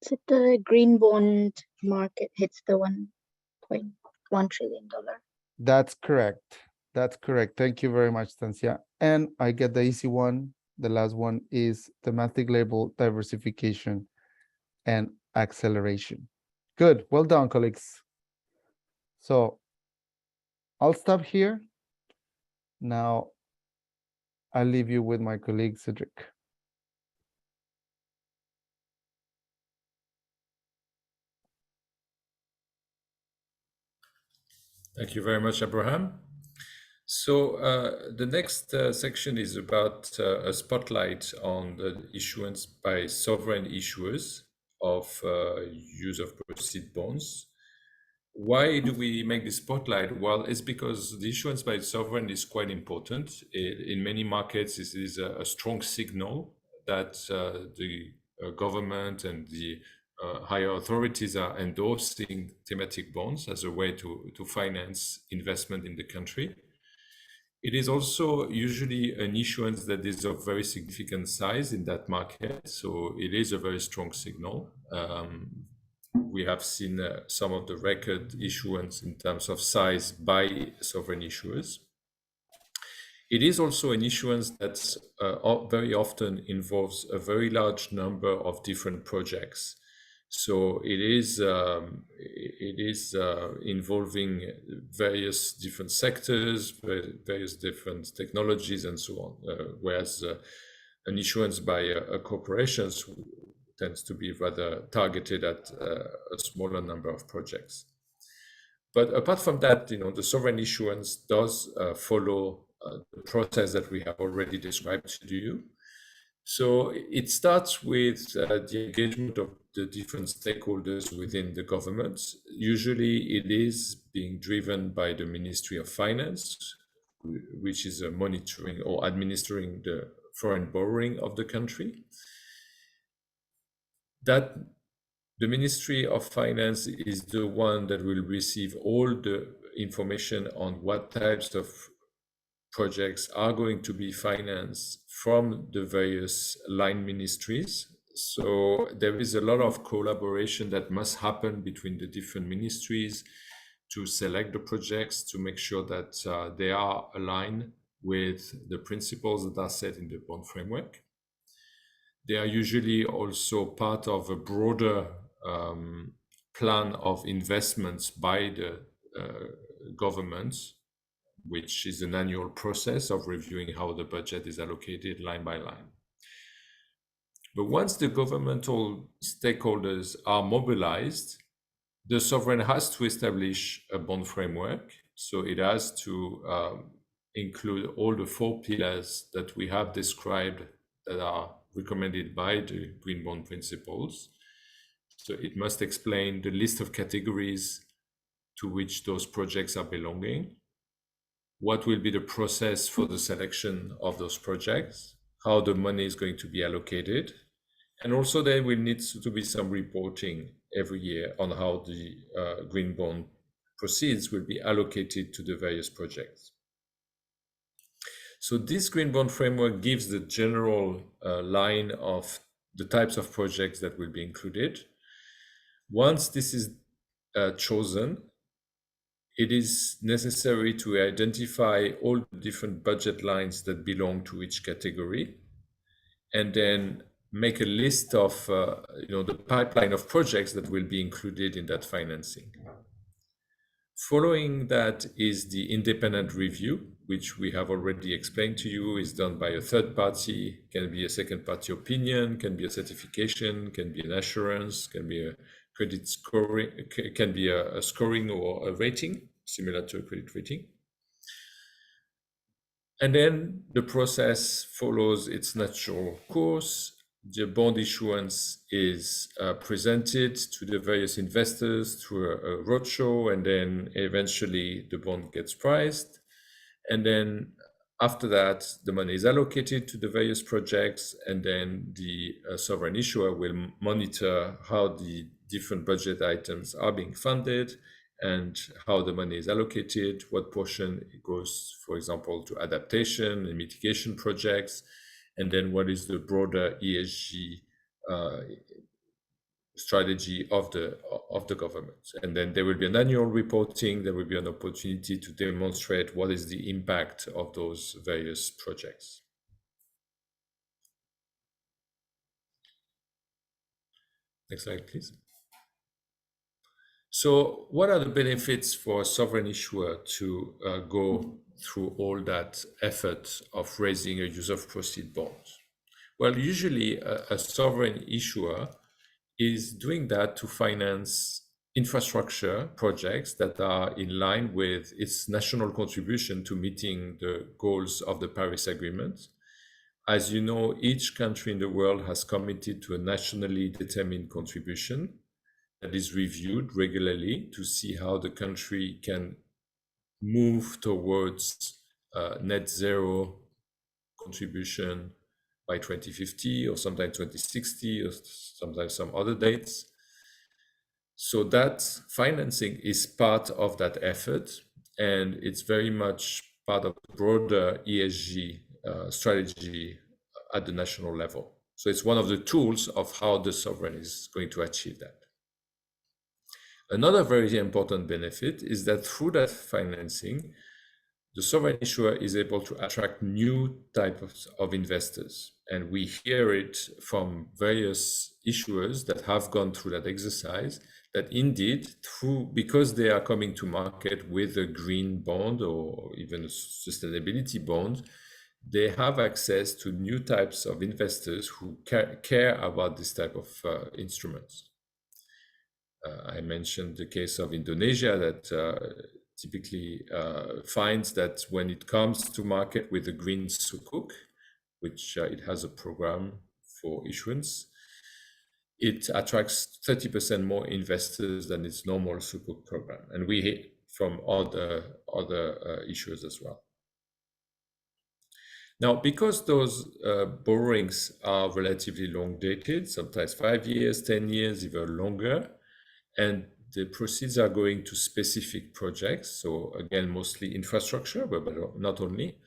is it the green bond market hits the $1.1 trillion? That's correct. That's correct. Thank you very much, Tancia. And I get the easy one. The last one is thematic label diversification. and acceleration. Good, well done, colleagues. So I'll stop here. Now I'll leave you with my colleague Cedric. Thank you very much, Abraham. So the next section is about a spotlight on the issuance by sovereign issuers of use of proceed bonds. Why do we make this spotlight? Well, it's because the issuance by sovereign is quite important. In many markets, this is a strong signal that the government and the higher authorities are endorsing thematic bonds as a way to finance investment in the country. It is also usually an issuance that is of very significant size in that market, so it is a very strong signal. We have seen some of the record issuance in terms of size by sovereign issuers. It is also an issuance that very often involves a very large number of different projects. So it is involving various different sectors, various different technologies, and so on. Whereas an issuance by corporations tends to be rather targeted at a smaller number of projects. But apart from that, the sovereign issuance does follow the process that we have already described to you. So it starts with the engagement of the different stakeholders within the government. Usually it is being driven by the Ministry of Finance, which is monitoring or administering the foreign borrowing of the country. That the Ministry of Finance is the one that will receive all the information on what types of projects are going to be financed from the various line ministries. So there is a lot of collaboration that must happen between the different ministries to select the projects, to make sure that they are aligned with the principles that are set in the bond framework. They are usually also part of a broader plan of investments by the government, which is an annual process of reviewing how the budget is allocated line by line. But once the governmental stakeholders are mobilized, the sovereign has to establish a bond framework. So it has to include all the 4 pillars that we have described that are recommended by the Green Bond Principles. So it must explain the list of categories to which those projects are belonging, what will be the process for the selection of those projects, how the money is going to be allocated, and also there will need to be some reporting every year on how the green bond proceeds will be allocated to the various projects. So this green bond framework gives the general line of the types of projects that will be included. Once this is chosen, it is necessary to identify all the different budget lines that belong to each category, and then make a list of the pipeline of projects that will be included in that financing. Following that is the independent review, which we have already explained to you, is done by a third party, can be a second party opinion, can be a certification, can be an assurance, can be a credit scoring, can be a scoring or a rating, similar to a credit rating. And then the process follows its natural course. The bond issuance is presented to the various investors through a roadshow, and then eventually the bond gets priced. And then after that, the money is allocated to the various projects, and then the sovereign issuer will monitor how the different budget items are being funded and how the money is allocated, what portion goes, for example, to adaptation and mitigation projects, and then what is the broader ESG strategy of the government. And then there will be an annual reporting. There will be an opportunity to demonstrate what is the impact of those various projects. Next slide, please. So what are the benefits for a sovereign issuer to go through all that effort of raising a use of proceed bond? Well, usually a sovereign issuer is doing that to finance infrastructure projects that are in line with its national contribution to meeting the goals of the Paris Agreement. As you know, each country in the world has committed to a nationally determined contribution that is reviewed regularly to see how the country can move towards net zero contribution by 2050 or sometimes 2060 or sometimes some other dates. So that financing is part of that effort, and it's very much part of the broader ESG strategy at the national level. So it's one of the tools of how the sovereign is going to achieve that. Another very important benefit is that through that financing, the sovereign issuer is able to attract new types of investors. And we hear it from various issuers that have gone through that exercise, that indeed, because they are coming to market with a green bond or even a sustainability bond, they have access to new types of investors who care about this type of instruments. I mentioned the case of Indonesia that typically finds that when it comes to market with the green sukuk, which it has a program for issuance, it attracts 30% more investors than its normal sukuk program. And we hear from other issuers as well. Now, because those borrowings are relatively long dated, sometimes 5 years, 10 years, even longer, and the proceeds are going to specific projects. So again, mostly infrastructure, but not only.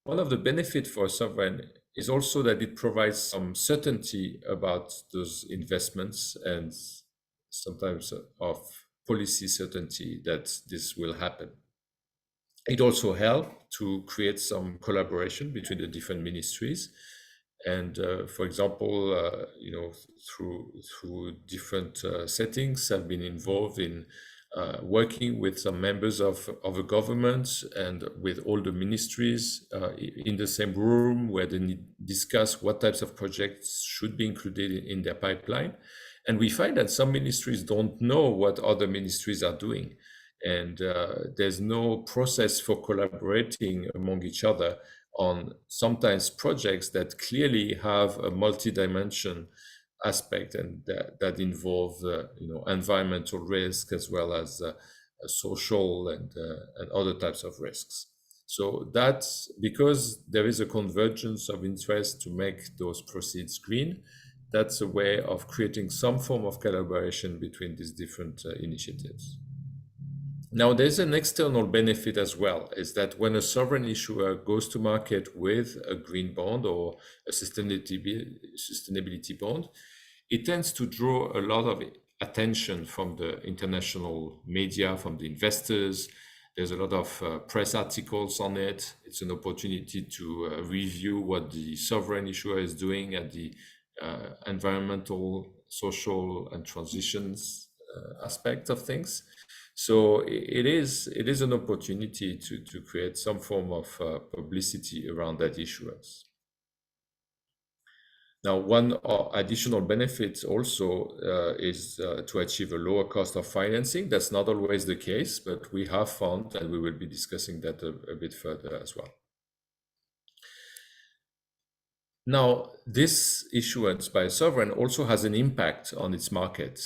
One of the benefits for a sovereign is also that it provides some certainty about those investments and sometimes of policy certainty that this will happen. It also helps to create some collaboration between the different ministries. And for example, through different settings, I've been involved in working with some members of a government and with all the ministries in the same room where they discuss what types of projects should be included in their pipeline. And we find that some ministries don't know what other ministries are doing. And there's no process for collaborating among each other on sometimes projects that clearly have a multi-dimension aspect and that involve environmental risk as well as social and other types of risks. So that's because there is a convergence of interest to make those proceeds green. That's a way of creating some form of collaboration between these different initiatives. Now, there's an external benefit as well, is that when a sovereign issuer goes to market with a green bond or a sustainability bond, it tends to draw a lot of attention from the international media, from the investors. There's a lot of press articles on it. It's an opportunity to review what the sovereign issuer is doing at the environmental, social, and transitions aspect of things. So it is an opportunity to create some form of publicity around that issuance. Now, one additional benefit also is to achieve a lower cost of financing. That's not always the case, but we have found, and we will be discussing that a bit further as well. Now, this issuance by a sovereign also has an impact on its market.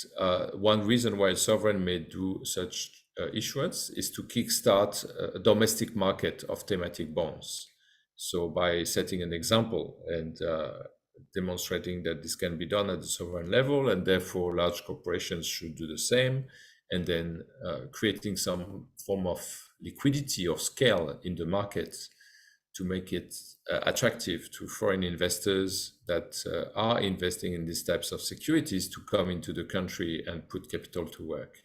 One reason why a sovereign may do such issuance is to kickstart a domestic market of thematic bonds. So by setting an example and demonstrating that this can be done at the sovereign level, and therefore large corporations should do the same, and then creating some form of liquidity or scale in the market to make it attractive to foreign investors that are investing in these types of securities to come into the country and put capital to work.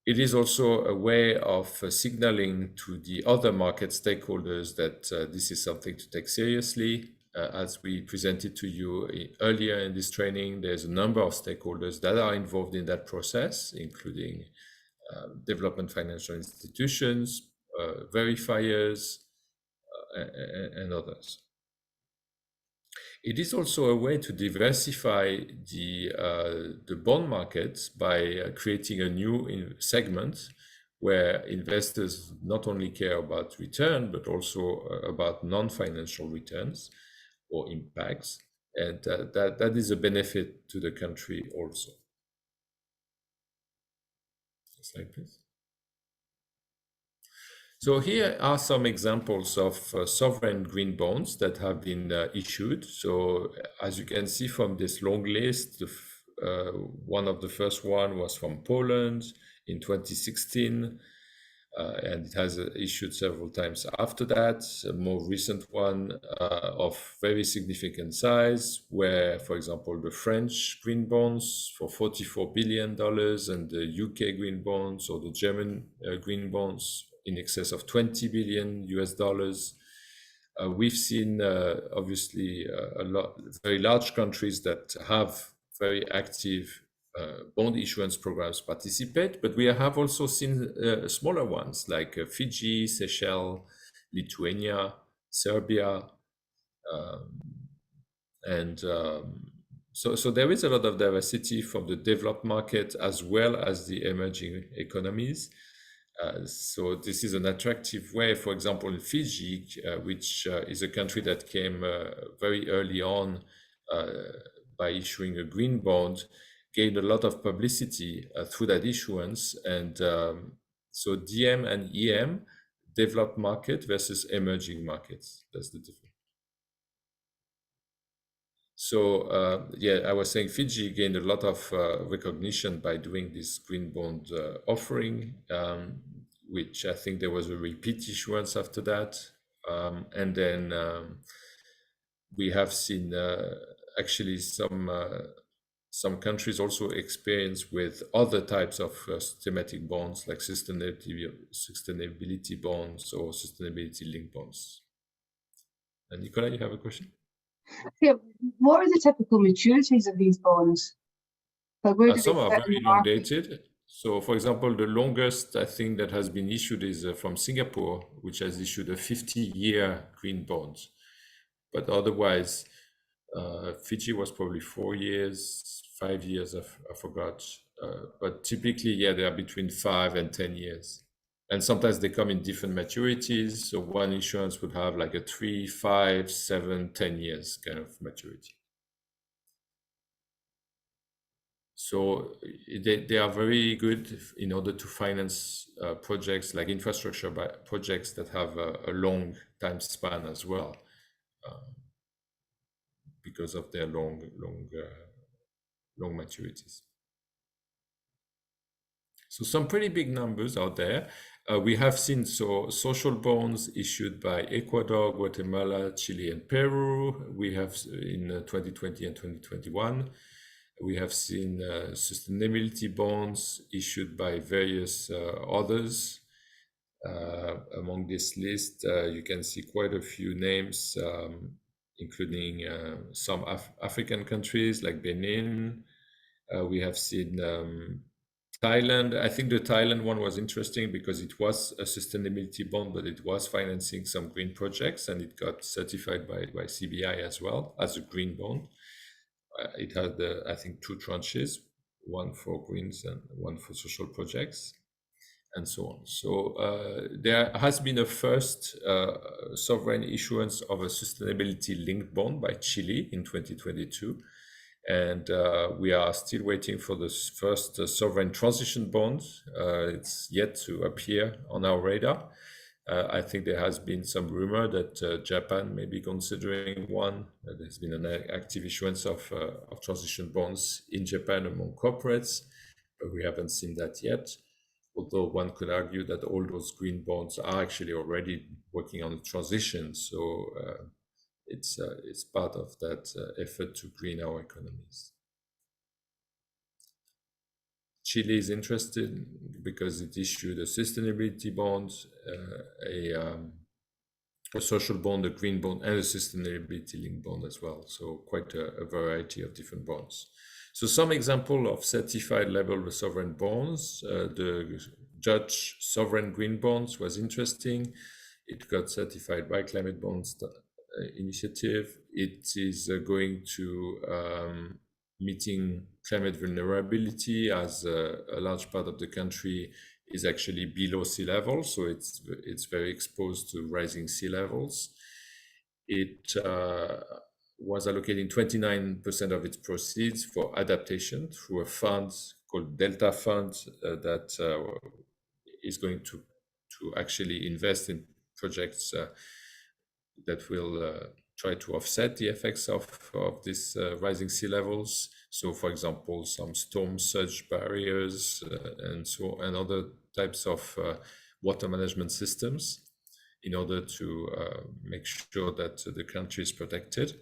It is also a way of signaling to the other market stakeholders that this is something to take seriously, as we presented to you earlier in this training, there's a number of stakeholders that are involved in that process, including development financial institutions, verifiers, and others. It is also a way to diversify the bond market by creating a new segment where investors not only care about return, but also about non-financial returns or impacts. And that is a benefit to the country also. Next slide, please. So here are some examples of sovereign green bonds that have been issued. So as you can see from this long list, one of the first one was from Poland in 2016. And it has issued several times after that. A more recent one of very significant size, where, for example, the French green bonds for $44 billion and the UK green bonds or the German green bonds in excess of $20 billion US. We've seen obviously a lot very large countries that have very active bond issuance programs participate, but we have also seen smaller ones like Fiji, Seychelles, Lithuania, Serbia, so there is a lot of diversity from the developed market as well as the emerging economies. So this is an attractive way, for example, in Fiji, which is a country that came very early on by issuing a green bond, gained a lot of publicity through that issuance. And so DM and EM, developed market versus emerging markets, that's the difference. So yeah, I was saying Fiji gained a lot of recognition by doing this green bond offering, which I think there was a repeat issuance after that. And then we have seen actually some countries also experience with other types of thematic bonds like sustainability bonds or sustainability linked bonds. And Nicola, you have a question? Yeah, what are the typical maturities of these bonds? Like where do Some they are fit in very the long market? dated. So for example, the longest I think that has been issued is from Singapore, which has issued a 50-year green bond. But otherwise, Fiji was probably 4 years, 5 years, I forgot. But typically, yeah, they are between 5 and 10 years. And sometimes they come in different maturities. So one insurance would have like a 3, 5, 7, 10 years kind of maturity. So they are very good in order to finance projects like infrastructure projects that have a long time span as well, because of their long maturities. So some pretty big numbers out there. We have seen social bonds issued by Ecuador, Guatemala, Chile, and Peru. We have in 2020 and 2021. We have seen sustainability bonds issued by various others. Among this list, you can see quite a few names, including some African countries like Benin. We have seen Thailand. I think the Thailand one was interesting because it was a sustainability bond, but it was financing some green projects, and it got certified by CBI as well as a green bond. It had, I think, 2 tranches, one for greens and one for social projects, and so on. So there has been a first sovereign issuance of a sustainability-linked bond by Chile in 2022. And we are still waiting for the first sovereign transition bond. It's yet to appear on our radar. I think there has been some rumor that Japan may be considering one. There's been an active issuance of transition bonds in Japan among corporates, but we haven't seen that yet. Although one could argue that all those green bonds are actually already working on the transition. So it's part of that effort to green our economies. Chile is interested because it issued a sustainability bond, a social bond, a green bond, and a sustainability linked bond as well. So quite a variety of different bonds. So some example of certified level sovereign bonds. The Judge Sovereign Green Bonds was interesting. It got certified by Climate Bonds Initiative. It is going to meeting climate vulnerability, as a large part of the country is actually below sea level, so it's very exposed to rising sea levels. It was allocating 29% of its proceeds for adaptation through a fund called Delta Fund that is going to actually invest in projects that will try to offset the effects of these rising sea levels. So, for example, some storm surge barriers and other types of water management systems in order to make sure that the country is protected.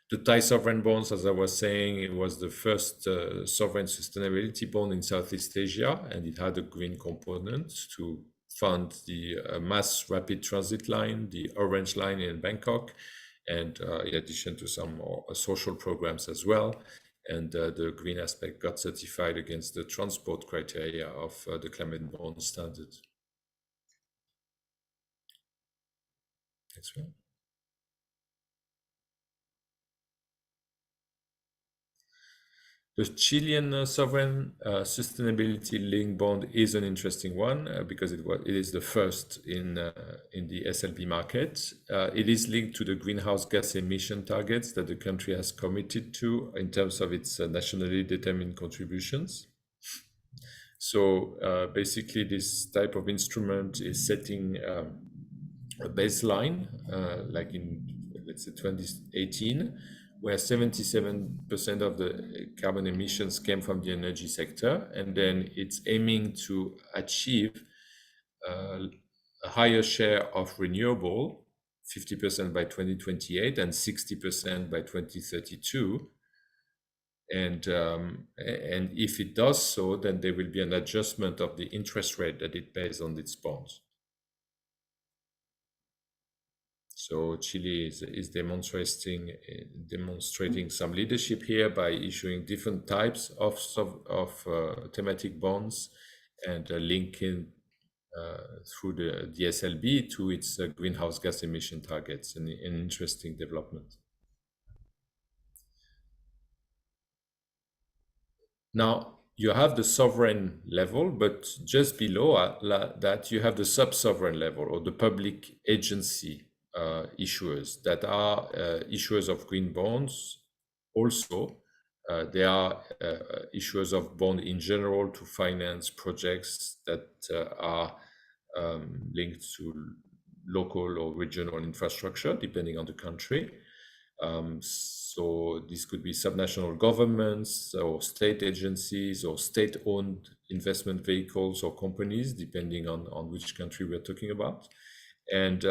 The Thai sovereign bonds, as I was saying, it was the first sovereign sustainability bond in Southeast Asia, and it had a green component to fund the mass rapid transit line, the Orange Line in Bangkok, and in addition to some social programs as well. And the green aspect got certified against the transport criteria of the climate bond standard. Next one. The Chilean sovereign sustainability linked bond is an interesting one because it is the first in the SLB market. It is linked to the greenhouse gas emission targets that the country has committed to in terms of its nationally determined contributions. So basically, this type of instrument is setting a baseline, like in, let's say, 2018, where 77% of the carbon emissions came from the energy sector, and then it's aiming to achieve a higher share of renewable, 50% by 2028 and 60% by 2032. And if it does so, then there will be an adjustment of the interest rate that it pays on its bonds. So Chile is demonstrating some leadership here by issuing different types of thematic bonds and linking through the SLB to its greenhouse gas emission targets, an interesting development. Now, you have the sovereign level, but just below that, you have the sub-sovereign level, or the public agency issuers that are issuers of green bonds. Also, they are issuers of bond in general to finance projects that are linked to local or regional infrastructure, depending on the country. So this could be subnational governments or state agencies or state-owned investment vehicles or companies, depending on which country we're talking about. And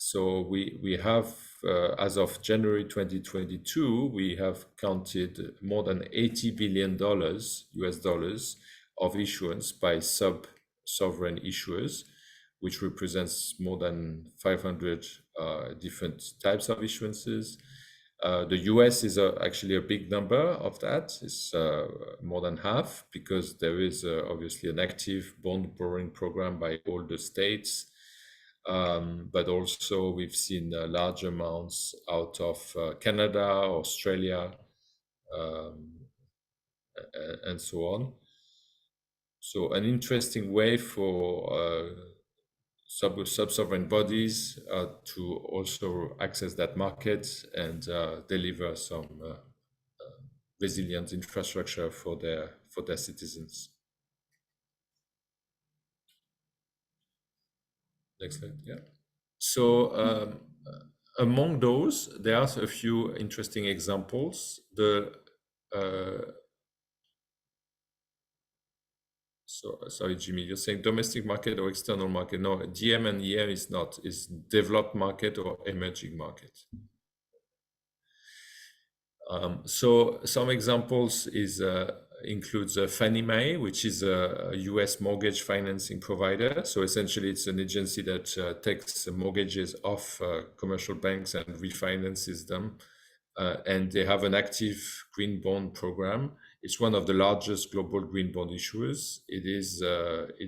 so we have, as of January 2022, we have counted more than $80 billion US dollars of issuance by sub-sovereign issuers, which represents more than 500 different types of issuances. The US is actually a big number of that. It's more than half, because there is obviously an active bond borrowing program by all the states. But also we've seen large amounts out of Canada, Australia, and so on. So an interesting way for sub-sovereign bodies to also access that market and deliver some resilient infrastructure for their citizens. Next slide, yeah. So among those, there are a few interesting examples. So sorry, Jimmy, you're saying domestic market or external market? No, DM and EM is not. It's developed market or emerging market. So some examples is includes Fannie Mae, which is a US mortgage financing provider. So essentially, it's an agency that takes mortgages off commercial banks and refinances them. And they have an active green bond program. It's one of the largest global green bond issuers. It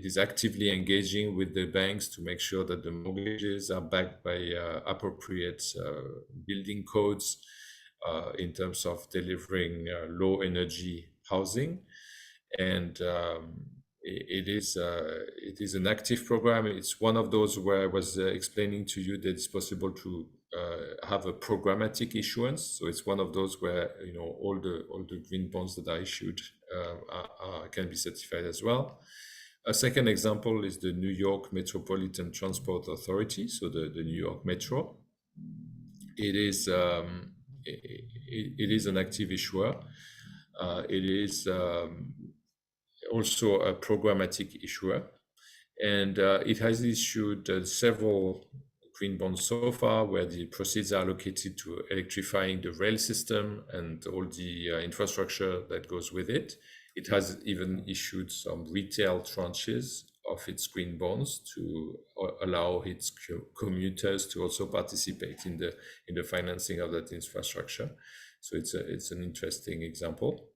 is actively engaging with the banks to make sure that the mortgages are backed by appropriate building codes in terms of delivering low energy housing. And it is an active program. It's one of those where I was explaining to you that it's possible to have a programmatic issuance. So it's one of those where all the green bonds that are issued can be certified as well. A second example is the New York Metropolitan Transport Authority, so the New York Metro. It is an active issuer. It is also a programmatic issuer, and it has issued several green bonds so far, where the proceeds are allocated to electrifying the rail system and all the infrastructure that goes with it. It has even issued some retail tranches of its green bonds to allow its commuters to also participate in the financing of that infrastructure. So it's an interesting example.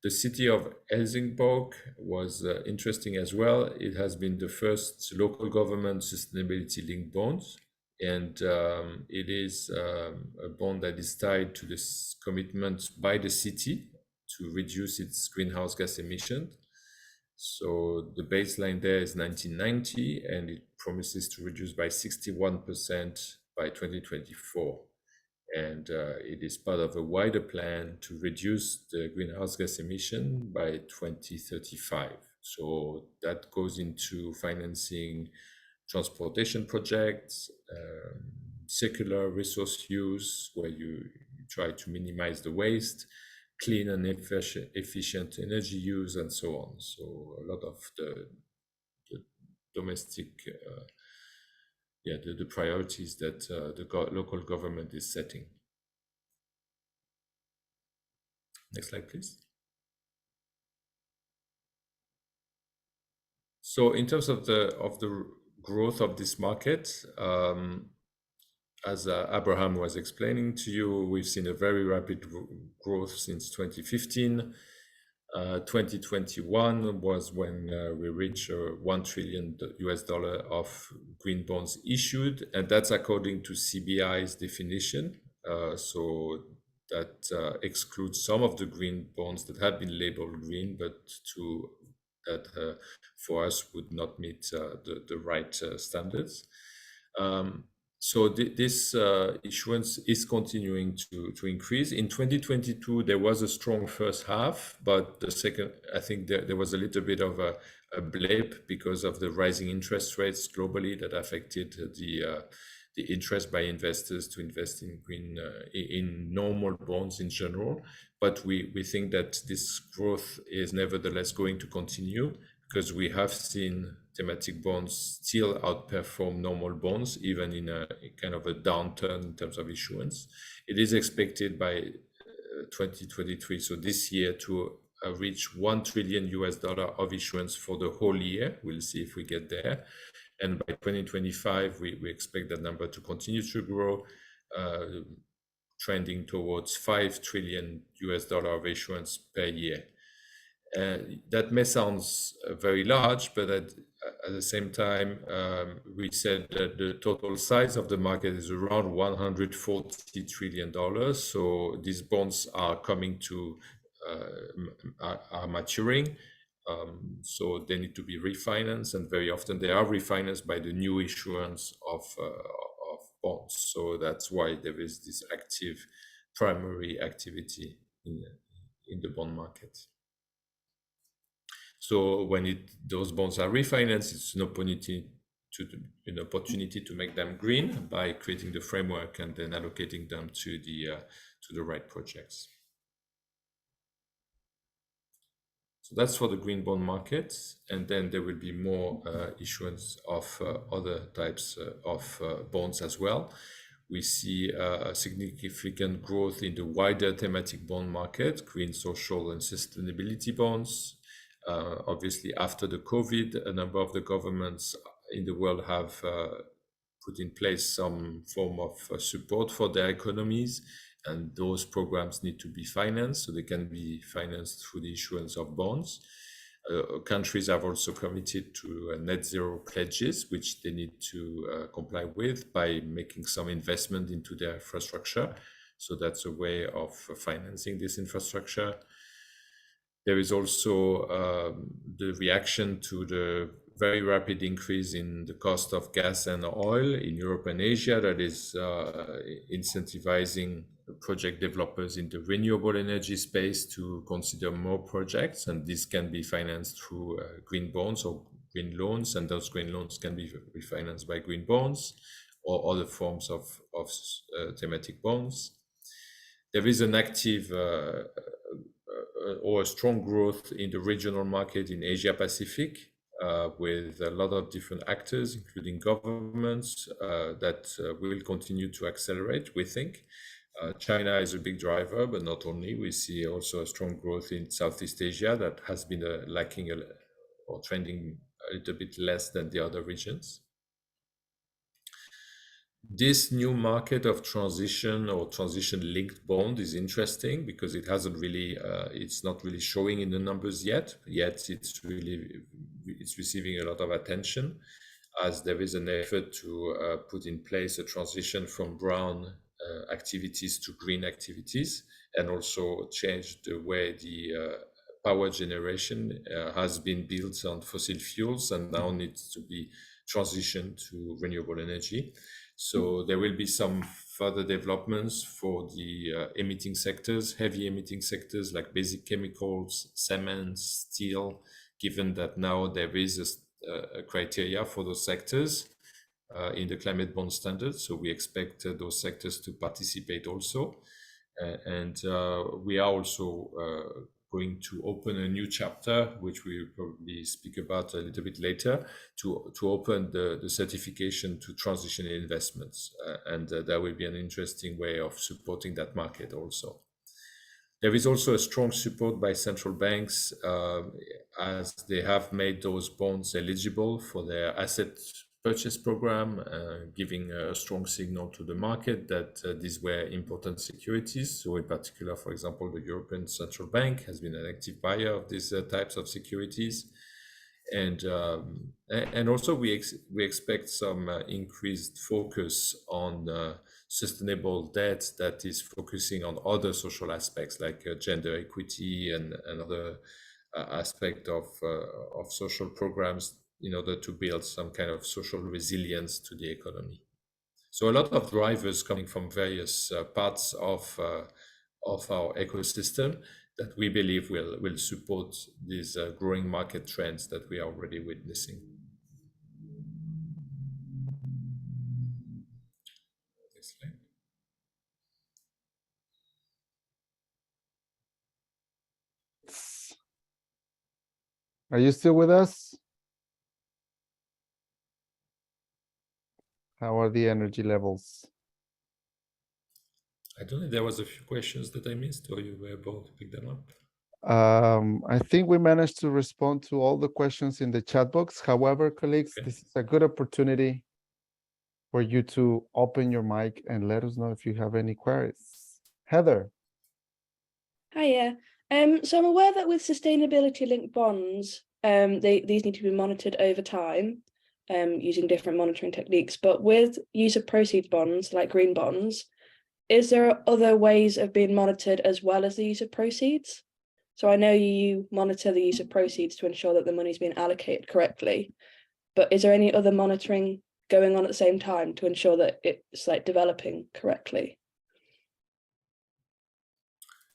The city of Helsingborg was interesting as well. It has been the first local government sustainability-linked bond, and it is a bond that is tied to this commitment by the city to reduce its greenhouse gas emissions. So the baseline there is 1990, and it promises to reduce by 61% by 2024. And it is part of a wider plan to reduce the greenhouse gas emission by 2035. So that goes into financing transportation projects, circular resource use, where you try to minimize the waste, clean and efficient energy use, and so on. So a lot of the domestic the priorities that the local government is setting. Next slide, please. So in terms of the growth of this market, as Abraham was explaining to you, we've seen a very rapid growth since 2015. 2021 was when we reached $1 trillion of green bonds issued, and that's according to CBI's definition. So that excludes some of the green bonds that have been labeled green, but that for us would not meet the right standards. So this issuance is continuing to increase. In 2022, there was a strong first half, but the second, I think there was a little bit of a blip because of the rising interest rates globally that affected the interest by investors to invest in green, in normal bonds in general. But we think that this growth is nevertheless going to continue, because we have seen thematic bonds still outperform normal bonds, even in a kind of a downturn in terms of issuance. It is expected by 2023, so this year, to reach $1 trillion of issuance for the whole year. We'll see if we get there. And by 2025, we expect that number to continue to grow, trending towards $5 trillion of issuance per year. That may sound very large, but at the same time, we said that the total size of the market is around $140 trillion. So these bonds are coming to, are maturing. So they need to be refinanced, and very often they are refinanced by the new issuance of bonds. So that's why there is this active primary activity in the bond market. So when those bonds are refinanced, it's an opportunity to make them green by creating the framework and then allocating them to the right projects. So that's for the green bond market, and then there will be more issuance of other types of bonds as well. We see a significant growth in the wider thematic bond market, green, social, and sustainability bonds. Obviously, after the COVID, a number of the governments in the world have put in place some form of support for their economies, and those programs need to be financed, so they can be financed through the issuance of bonds. Countries have also committed to net zero pledges, which they need to comply with by making some investment into their infrastructure. So that's a way of financing this infrastructure. There is also the reaction to the very rapid increase in the cost of gas and oil in Europe and Asia that is incentivizing project developers in the renewable energy space to consider more projects, and this can be financed through green bonds or green loans, and those green loans can be refinanced by green bonds or other forms of thematic bonds. There is an active or a strong growth in the regional market in Asia Pacific, with a lot of different actors, including governments, that will continue to accelerate, we think. China is a big driver, but not only. We see also a strong growth in Southeast Asia that has been lacking or trending a little bit less than the other regions. This new market of transition or transition-linked bond is interesting because it hasn't really, it's not really showing in the numbers yet. Yet it's receiving a lot of attention, as there is an effort to put in place a transition from brown activities to green activities, and also change the way the power generation has been built on fossil fuels and now needs to be transitioned to renewable energy. So there will be some further developments for the emitting sectors, heavy emitting sectors like basic chemicals, cement, steel, given that now there is a criteria for those sectors in the climate bond standard. So we expect those sectors to participate also. And we are also going to open a new chapter, which we will probably speak about a little bit later, to open the certification to transition investments. And that will be an interesting way of supporting that market also. There is also a strong support by central banks as they have made those bonds eligible for their asset purchase program, giving a strong signal to the market that these were important securities. So in particular, for example, the European Central Bank has been an active buyer of these types of securities. And also we expect some increased focus on sustainable debt that is focusing on other social aspects like gender equity and other aspect of social programs in order to build some kind of social resilience to the economy. So a lot of drivers coming from various parts of our ecosystem that we believe will support these growing market trends that we are already witnessing. Next slide. Are you still with us? How are the energy levels? I don't know, there was a few questions that I missed, or you were able to pick them up? I think we managed to respond to all the questions in the chat box. However, colleagues, Okay. this is a good opportunity for you to open your mic and let us know if you have any queries. Heather. Hiya. So I'm aware that with sustainability-linked bonds, these need to be monitored over time, using different monitoring techniques. But with use of proceeds bonds, like green bonds, is there other ways of being monitored as well as the use of proceeds? So I know you monitor the use of proceeds to ensure that the money is being allocated correctly, but is there any other monitoring going on at the same time to ensure that it's like developing correctly?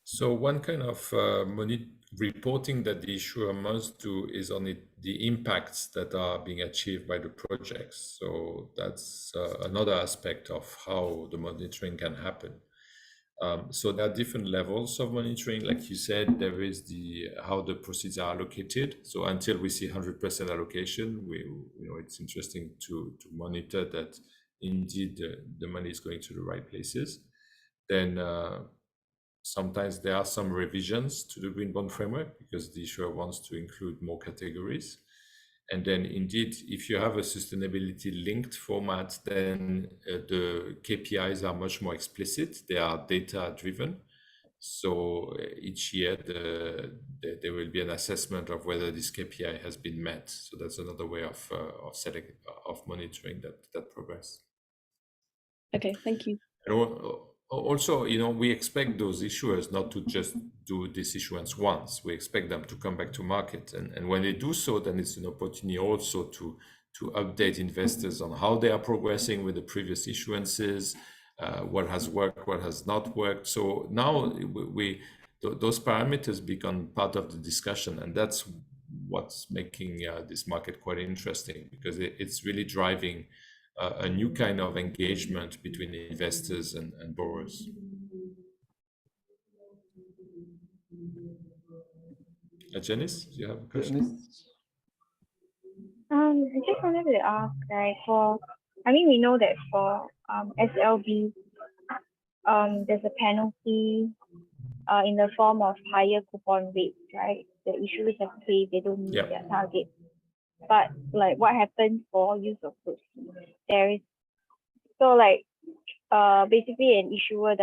So one kind of reporting that the issuer must do is on the impacts that are being achieved by the projects. So that's another aspect of how the monitoring can happen. So there are different levels of monitoring. Like you said, there is how the proceeds are allocated. So until we see 100% allocation, it's interesting to monitor that indeed the money is going to the right places, then sometimes there are some revisions to the green bond framework because the issuer wants to include more categories. And then indeed, if you have a sustainability linked format, then the KPIs are much more explicit. They are data driven. So each year there will be an assessment of whether this KPI has been met. So that's another way of monitoring that progress. Okay, thank you. And also, we expect those issuers not to just do this issuance once. We expect them to come back to market, and when they do so, then it's an opportunity also to update investors on how they are progressing with the previous issuances, what has worked, what has not worked. So now those parameters become part of the discussion, and that's what's making this market quite interesting, because it's really driving a new kind of engagement between investors and borrowers. Janice, do you have a question? I just wanted to ask, right, we know that for SLB, there's a penalty in the form of higher coupon rates, right? The issuers have to pay if they don't meet their target. But like, what happens for use of proceeds? Basically an issuer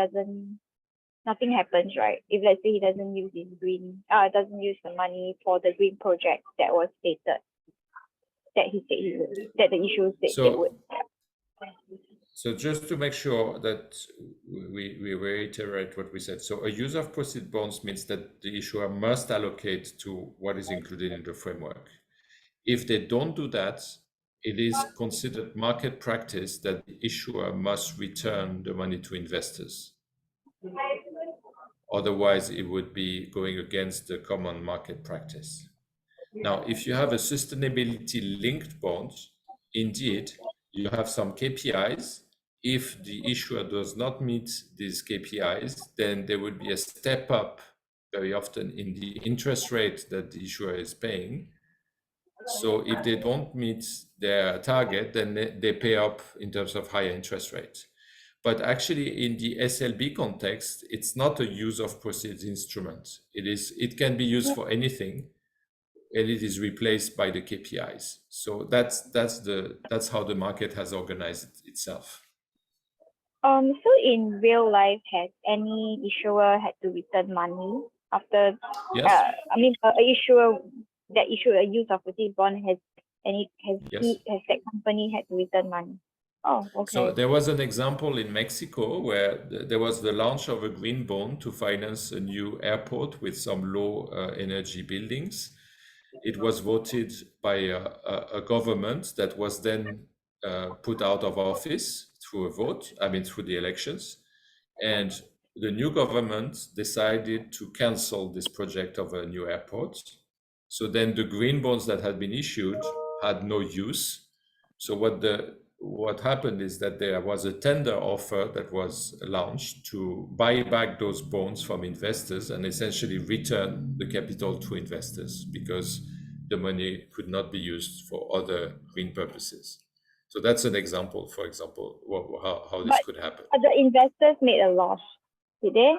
nothing happens, right? If let's say he doesn't use the money for the green project that was stated, that the issuer said they would. So just to make sure that we reiterate what we said. So a use of proceeds bonds means that the issuer must allocate to what is included in the framework. If they don't do that, it is considered market practice that the issuer must return the money to investors. Otherwise, it would be going against the common market practice. Now, if you have a sustainability linked bond, indeed, you have some KPIs. If the issuer does not meet these KPIs, then there would be a step up very often in the interest rate that the issuer is paying. So if they don't meet their target, then they pay up in terms of higher interest rates. But actually, in the SLB context, it's not a use of proceeds instrument. It can be used for anything, and it is replaced by the KPIs. So that's how the market has organized itself. So in real life, has any issuer had to return money after? Yes. That issued a use of proceeds bond has that company had to return money? Oh, okay. So there was an example in Mexico where there was the launch of a green bond to finance a new airport with some low energy buildings. It was voted by a government that was then put out of office through a vote, through the elections. And the new government decided to cancel this project of a new airport. So then the green bonds that had been issued had no use. So what happened is that there was a tender offer that was launched to buy back those bonds from investors and essentially return the capital to investors, because the money could not be used for other green purposes. So that's an example, for example, how this could happen. The investors made a loss, did they?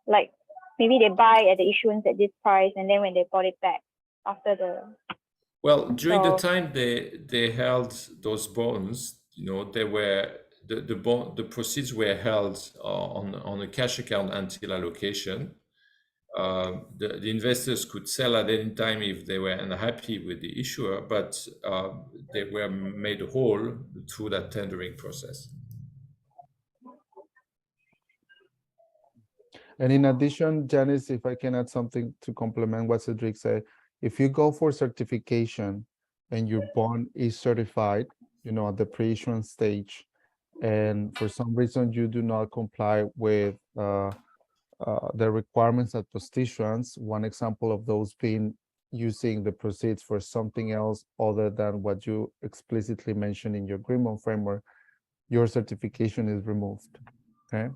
Like maybe they buy at the issuance at this price, and then when they bought it back after the. Well, during the time they held those bonds, they were the proceeds were held on a cash account until allocation. The investors could sell at any time if they were unhappy with the issuer, but they were made whole through that tendering process. And in addition, Janice, if I can add something to complement what Cedric said, if you go for certification and your bond is certified, at the pre-issuance stage, and for some reason you do not comply with the requirements at post-issuance, one example of those being using the proceeds for something else other than what you explicitly mentioned in your green bond framework, your certification is removed. Okay.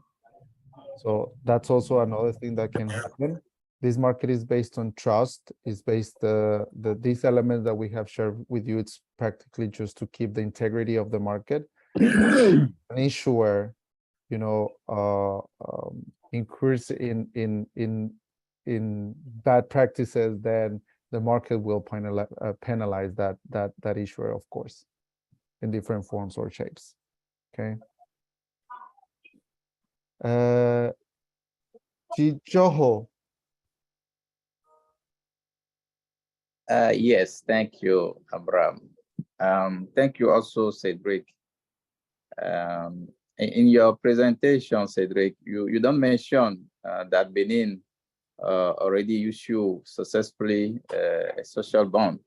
So that's also another thing that can happen. This market is based on trust. It's based these elements that we have shared with you. It's practically just to keep the integrity of the market. an issuer, you know, incurs in bad practices, then the market will penalize that issuer, of course, in different forms or shapes. Okay. Joho. Yes, thank you, Abraham. Thank you also, Cedric. In your presentation, Cedric, you don't mention that Benin already issued successfully a social bond,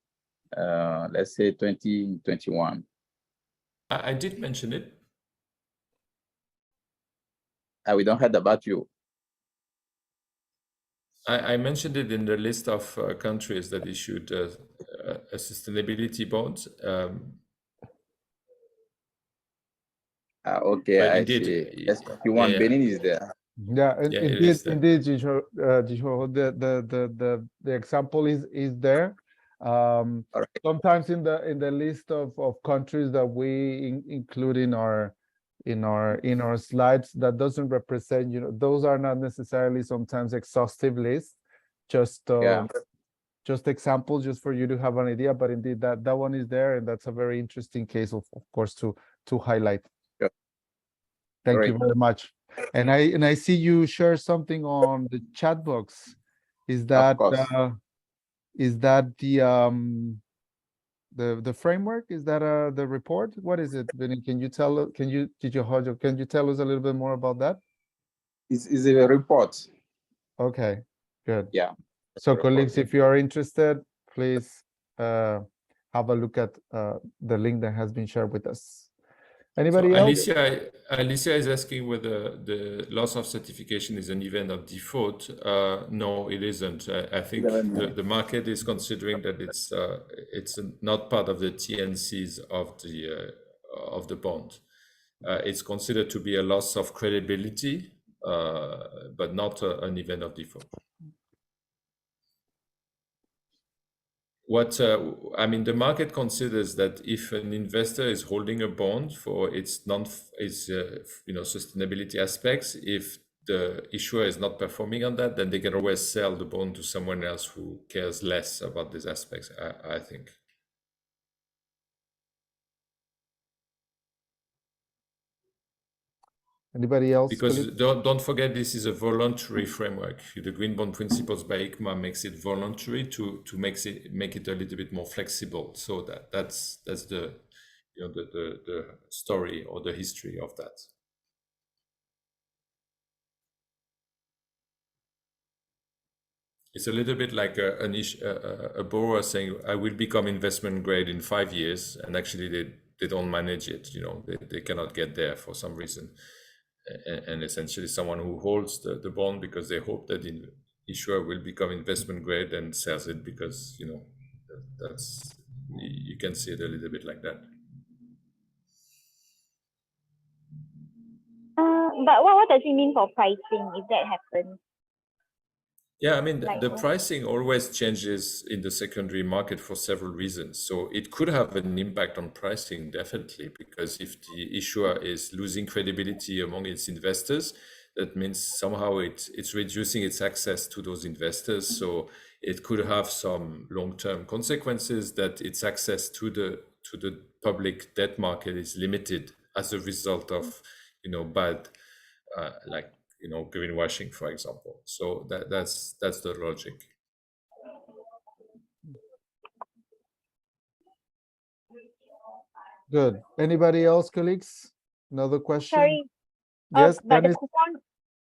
let's say 2021. I did mention it. We don't heard about you. I mentioned it in the list of countries that issued a sustainability bond. Okay, but I indeed, see. S21 Benin is there. Yeah, Yeah, it indeed, is there. indeed, Jiho, the example is there. Sometimes in the list of countries that we include in our slides, that doesn't represent, you know, those are not necessarily sometimes exhaustive lists, just examples, just for you to have an idea. But indeed, that one is there, and that's a very interesting case, of course, to highlight. Yeah. Thank Great. you very much. And I see you share something on the chat box. Is that the framework? Is that the report? What is it, Vinny? Can you tell us a little bit more about that? It's a report. Okay, good. Yeah. So colleagues, if you are interested, please have a look at the link that has been shared with us. Anybody else? Alicia is asking whether the loss of certification is an event of default. No, it isn't. I think the market is considering that it's not part of the TNCs of the bond. It's considered to be a loss of credibility, but not an event of default. What I mean, the market considers that if an investor is holding a bond for its sustainability aspects, if the issuer is not performing on that, then they can always sell the bond to someone else who cares less about these aspects, I think. Anybody else? Because don't forget, this is a voluntary framework. The Green Bond Principles by ICMA makes it voluntary to make it a little bit more flexible. So that's the the story or the history of that. It's a little bit like a borrower saying, "I will become investment grade in 5 years," and actually they don't manage it. You know, they cannot get there for some reason. And essentially someone who holds the bond because they hope that the issuer will become investment grade and sells it because, you know, that's, you can see it a little bit like that. But what does it mean for pricing if that happens? Yeah, I mean, the pricing always changes in the secondary market for several reasons. So it could have an impact on pricing, definitely, because if the issuer is losing credibility among its investors, that means somehow it's reducing its access to those investors. So it could have some long-term consequences that its access to the public debt market is limited as a result of, you know, bad, like, you know, greenwashing, for example. So that's the logic. Good. Anybody else, colleagues? Another question? Sorry. Yes, but Dennis?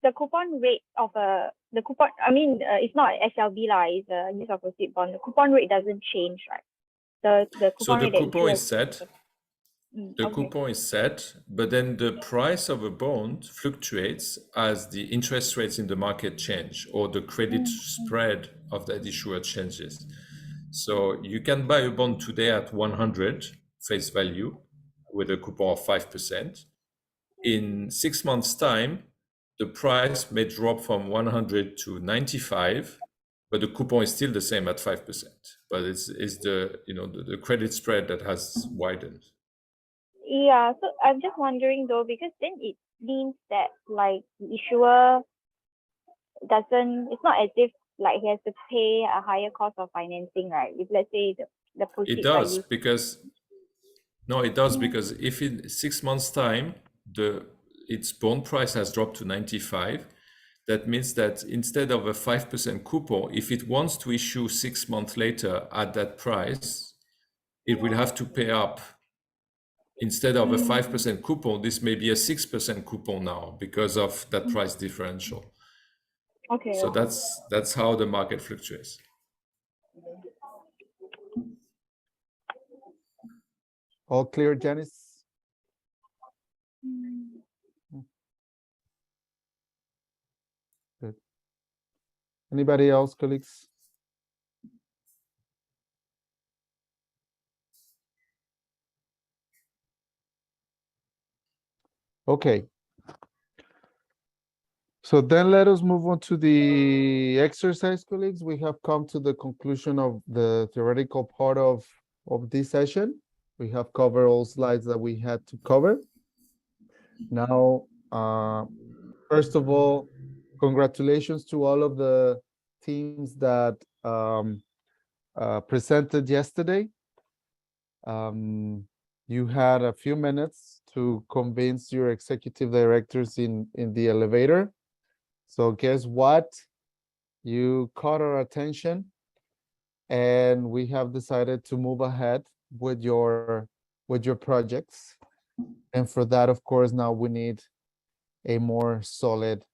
the coupon rate of the coupon, I mean, it's not SLB lah, it's a use of proceed bond. The coupon rate doesn't change, right? The coupon rate coupon is set. The okay. coupon is set, but then the price of a bond fluctuates as the interest rates in the market change or the credit spread of that issuer changes. So you can buy a bond today at 100 face value with a coupon of 5%. In 6 months' time, the price may drop from 100 to 95, but the coupon is still the same at 5%. But it's the, you know, the credit spread that has widened. Yeah, so I'm just wondering though, because then it means that like the issuer it's not as if like he has to pay a higher cost of financing, right? If let's say the It proceeds are does used. because if in 6 months' time its bond price has dropped to 95, that means that instead of a 5% coupon, if it wants to issue 6 months later at that price, it will have to pay up. Instead of a 5% coupon, this may be a 6% coupon now because of that price differential. Okay. So that's how the market fluctuates. All clear, Janice? Good. Anybody else, colleagues? Okay. So then let us move on to the exercise, colleagues. We have come to the conclusion of the theoretical part of this session. We have covered all slides that we had to cover. Now, first of all, congratulations to all of the teams that presented yesterday. You had a few minutes to convince your executive directors in the elevator. So guess what? You caught our attention, and we have decided to move ahead with your projects. And for that, of course, now we need a more solid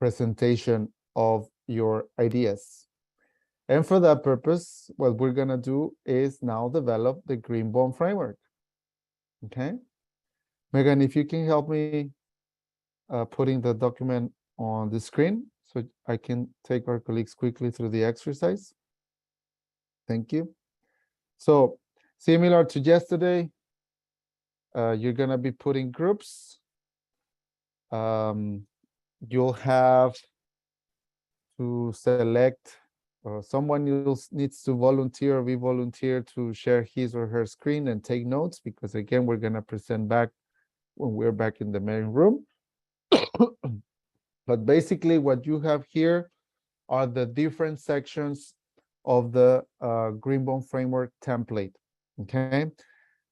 presentation of your ideas. And for that purpose, what we're gonna do is now develop the green bond framework. Okay, Megan, if you can help me putting the document on the screen so I can take our colleagues quickly through the exercise. Thank you. So similar to yesterday, you're gonna be putting groups. You'll have to select someone needs to volunteer or be volunteer to share his or her screen and take notes, because again, we're gonna present back when we're back in the main room. But basically what you have here are the different sections of the green bond framework template. Okay,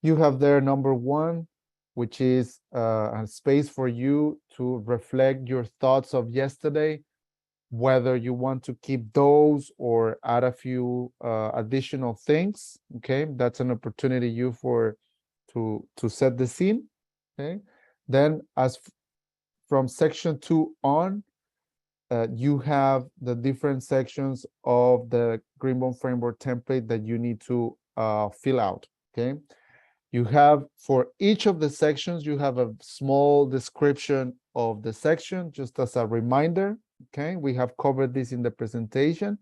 you have there number 1, which is a space for you to reflect your thoughts of yesterday, whether you want to keep those or add a few additional things. Okay, that's an opportunity to set the scene. Okay, then from section 2 on, you have the different sections of the green bond framework template that you need to fill out. Okay, you have for each of the sections, you have a small description of the section, just as a reminder. Okay, we have covered this in the presentation.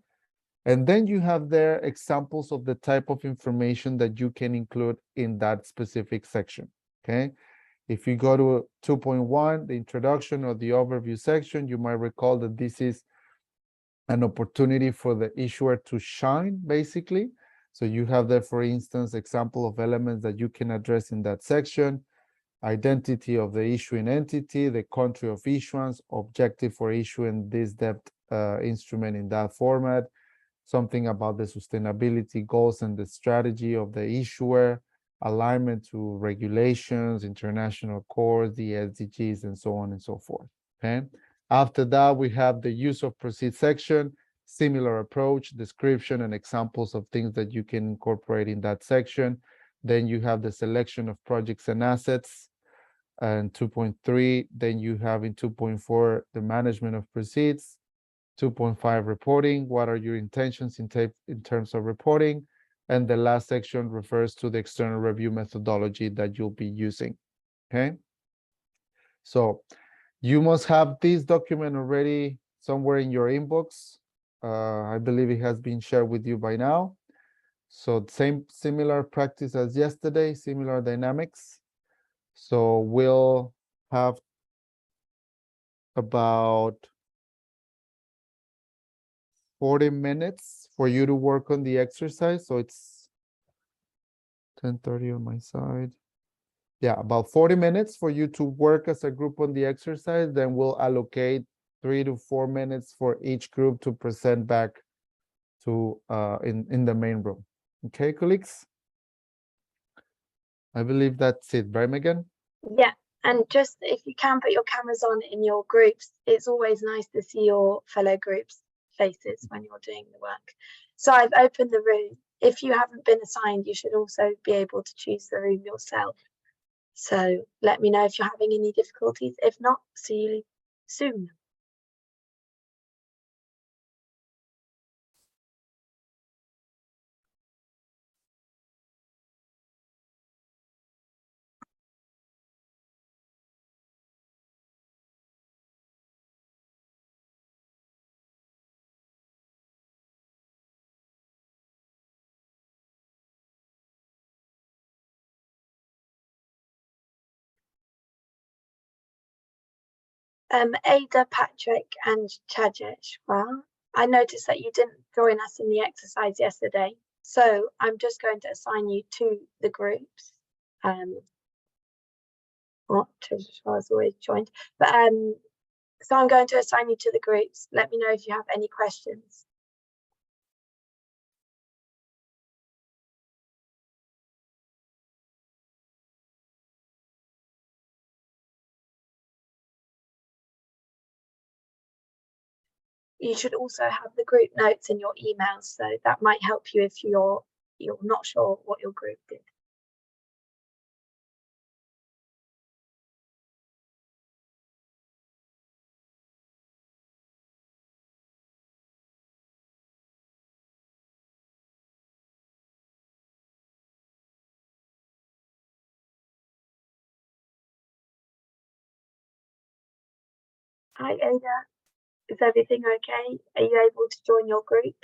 And then you have there examples of the type of information that you can include in that specific section. Okay, if you go to 2.1, the introduction or the overview section, you might recall that this is an opportunity for the issuer to shine, basically. So you have there, for instance, example of elements that you can address in that section: identity of the issuing entity, the country of issuance, objective for issuing this debt instrument in that format, something about the sustainability goals and the strategy of the issuer, alignment to regulations, international accords, the SDGs, and so on and so forth. Okay. After that, we have the use of proceeds section, similar approach, description, and examples of things that you can incorporate in that section. Then you have the selection of projects and assets, and 2.3. Then you have in 2.4 the management of proceeds. 2.5 reporting. What are your intentions in terms of reporting? And the last section refers to the external review methodology that you'll be using. Okay. So you must have this document already somewhere in your inbox. I believe it has been shared with you by now. So similar practice as yesterday, similar dynamics. So we'll have about 40 minutes for you to work on the exercise. So it's 10:30 on my side. Yeah, about 40 minutes for you to work as a group on the exercise. Then we'll allocate 3 to 4 minutes for each group to present back to in the main room. Okay, colleagues? I believe that's it, right, Megan? Yeah, and just if you can put your cameras on in your groups, it's always nice to see your fellow groups' faces when you're doing the work. So I've opened the room. If you haven't been assigned, you should also be able to choose the room yourself. So let me know if you're having any difficulties. If not, see you soon. Ada, Patrick, and Chajesh. Well, I noticed that you didn't join us in the exercise yesterday, so I'm just going to assign you to the groups. What Chajesh was always joined, but so I'm going to assign you to the groups. Let me know if you have any questions. You should also have the group notes in your emails, so that might help you if you're not sure what your group did. Hi Ada, is everything okay? Are you able to join your group?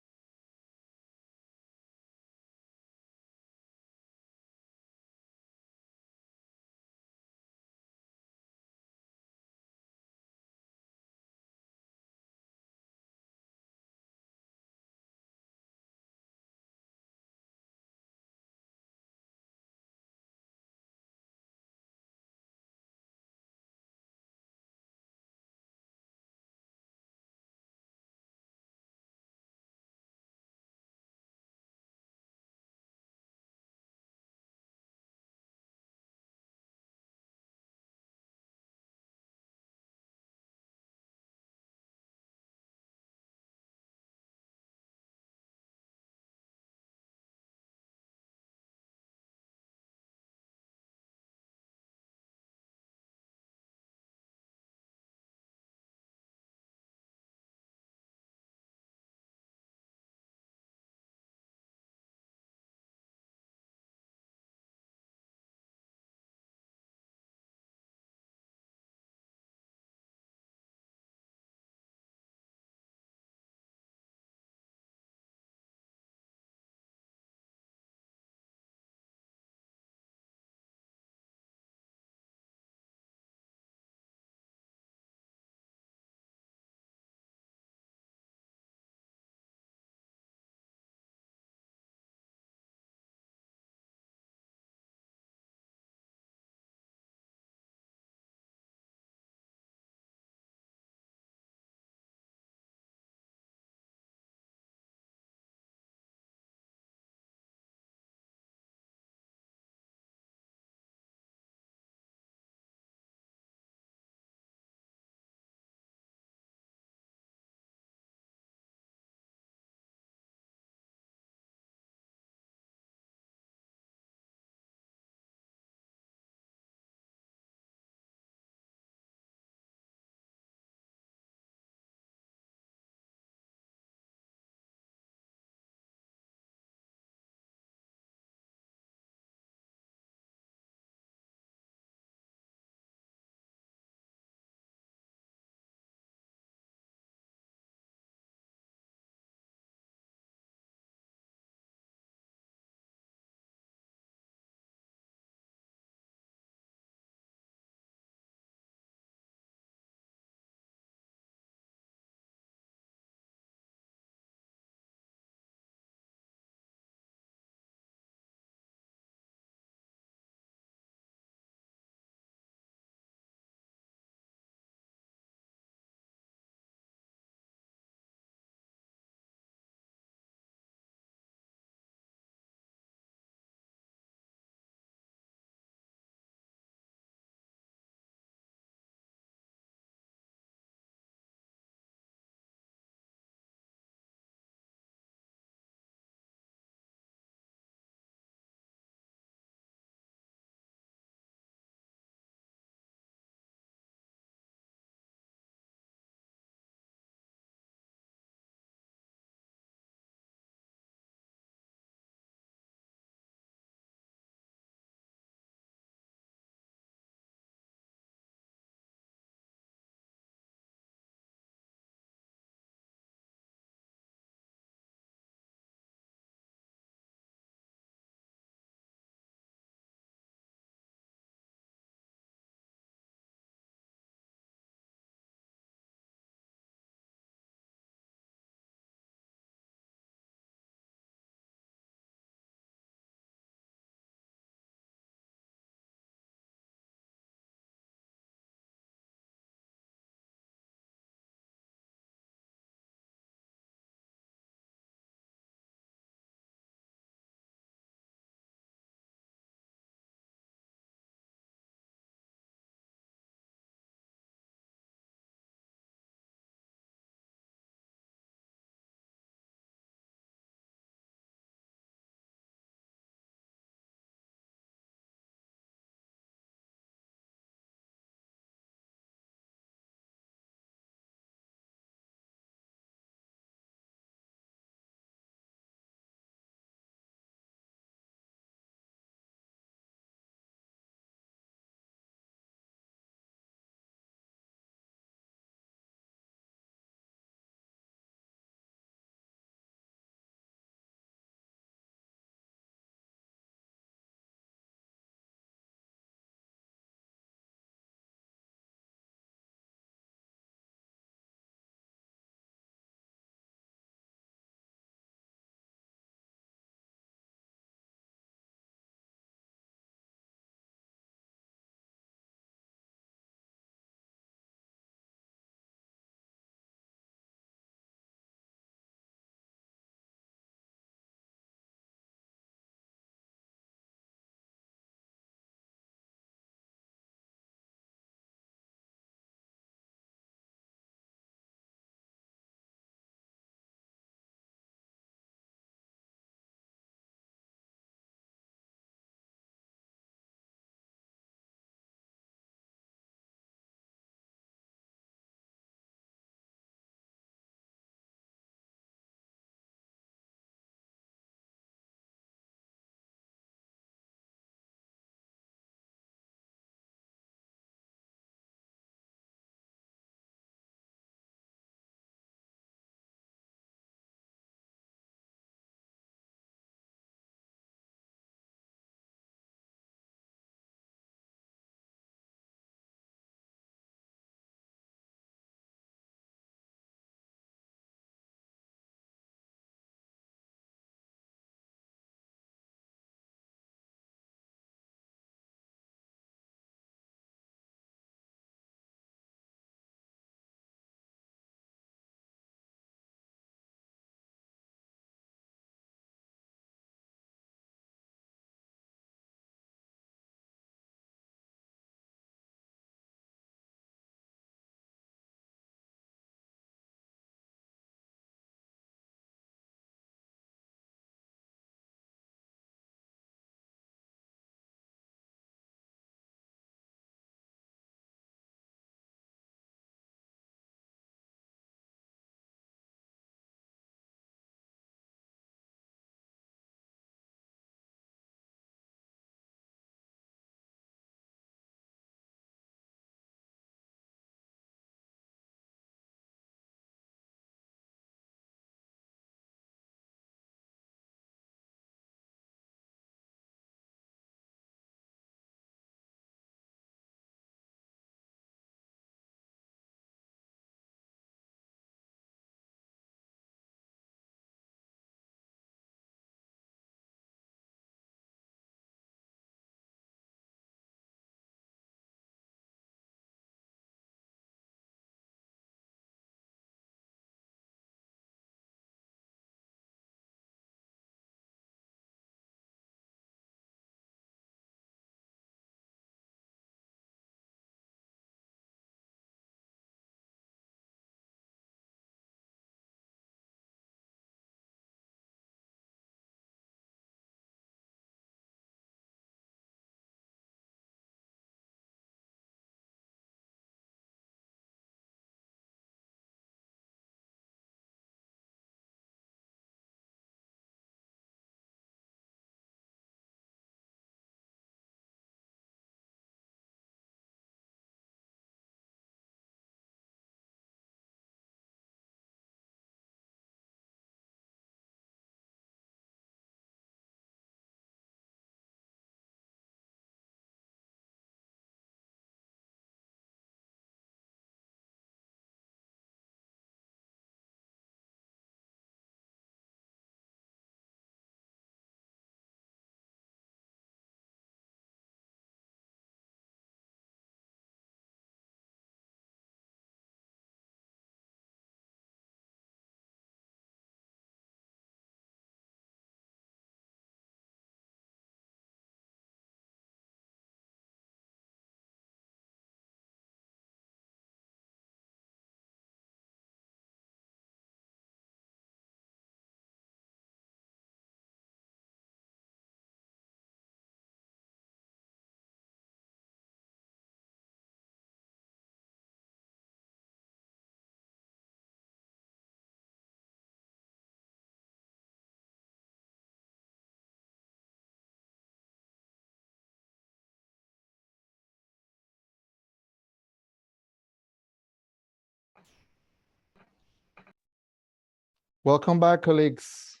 Welcome back, colleagues.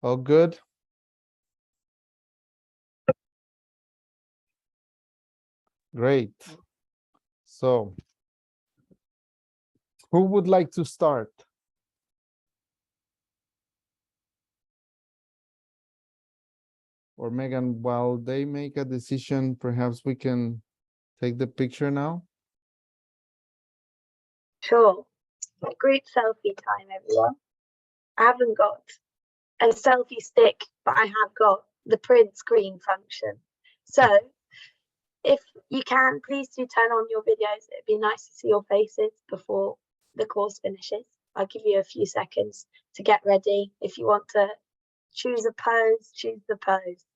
All good? Great. So, who would like to start? Or Megan, while they make a decision, perhaps we can take the picture now. Sure. Group selfie time, everyone. I haven't got a selfie stick, but I have got the print screen function. So if you can, please do turn on your videos. It'd be nice to see your faces before the course finishes. I'll give you a few seconds to get ready. If you want to choose a pose, choose the pose.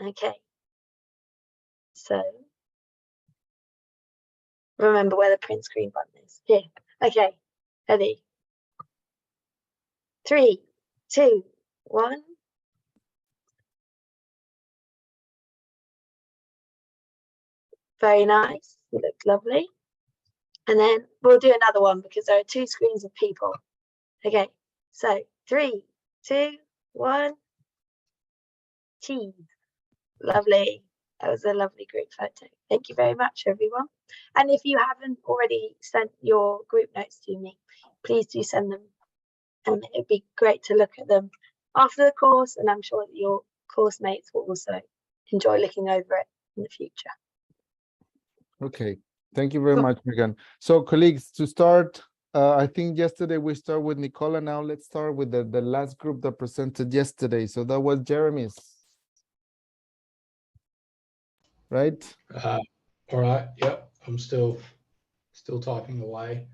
Okay. So remember where the print screen button is. Here. Okay. Ready. 3, 2, 1. Very nice. You look lovely. And then we'll do another one because there are 2 screens of people. Okay. So 3, 2, 1. Cheese. Lovely. That was a lovely group photo. Thank you very much, everyone. And if you haven't already sent your group notes to me, please do send them. And it'd be great to look at them after the course. And I'm sure that your course mates will also enjoy looking over it in the future. Okay, thank you very much, Megan. So colleagues, to start, I think yesterday we started with Nicola. Now let's start with the last group that presented yesterday. So that was Jeremy's. Right? All right, yep, I'm still typing away.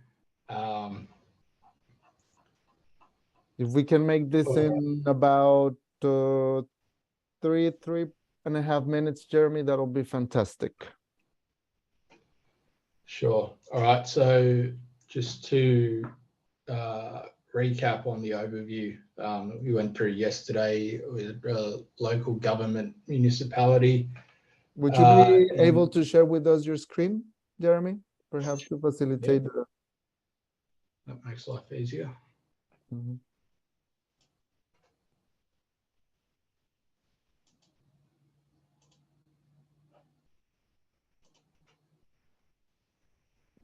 If we can make this in about 3.5 minutes, Jeremy, that'll be fantastic. Sure. All right. So just to recap on the overview we went through yesterday with local government municipality. Would you be able to share with us your screen, Jeremy? Perhaps to facilitate. Yeah. That makes life easier. Mm-hmm.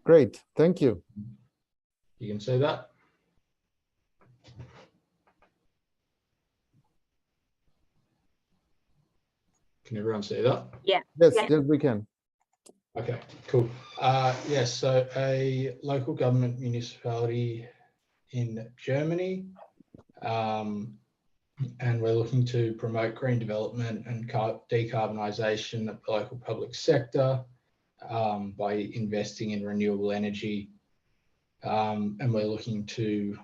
Great, thank you. You can see that? Can everyone see that? Yeah. Yes, yes, we can. Okay, cool. Yes, so a local government municipality in Germany, and we're looking to promote green development and decarbonisation of the local public sector by investing in renewable energy. And we're looking to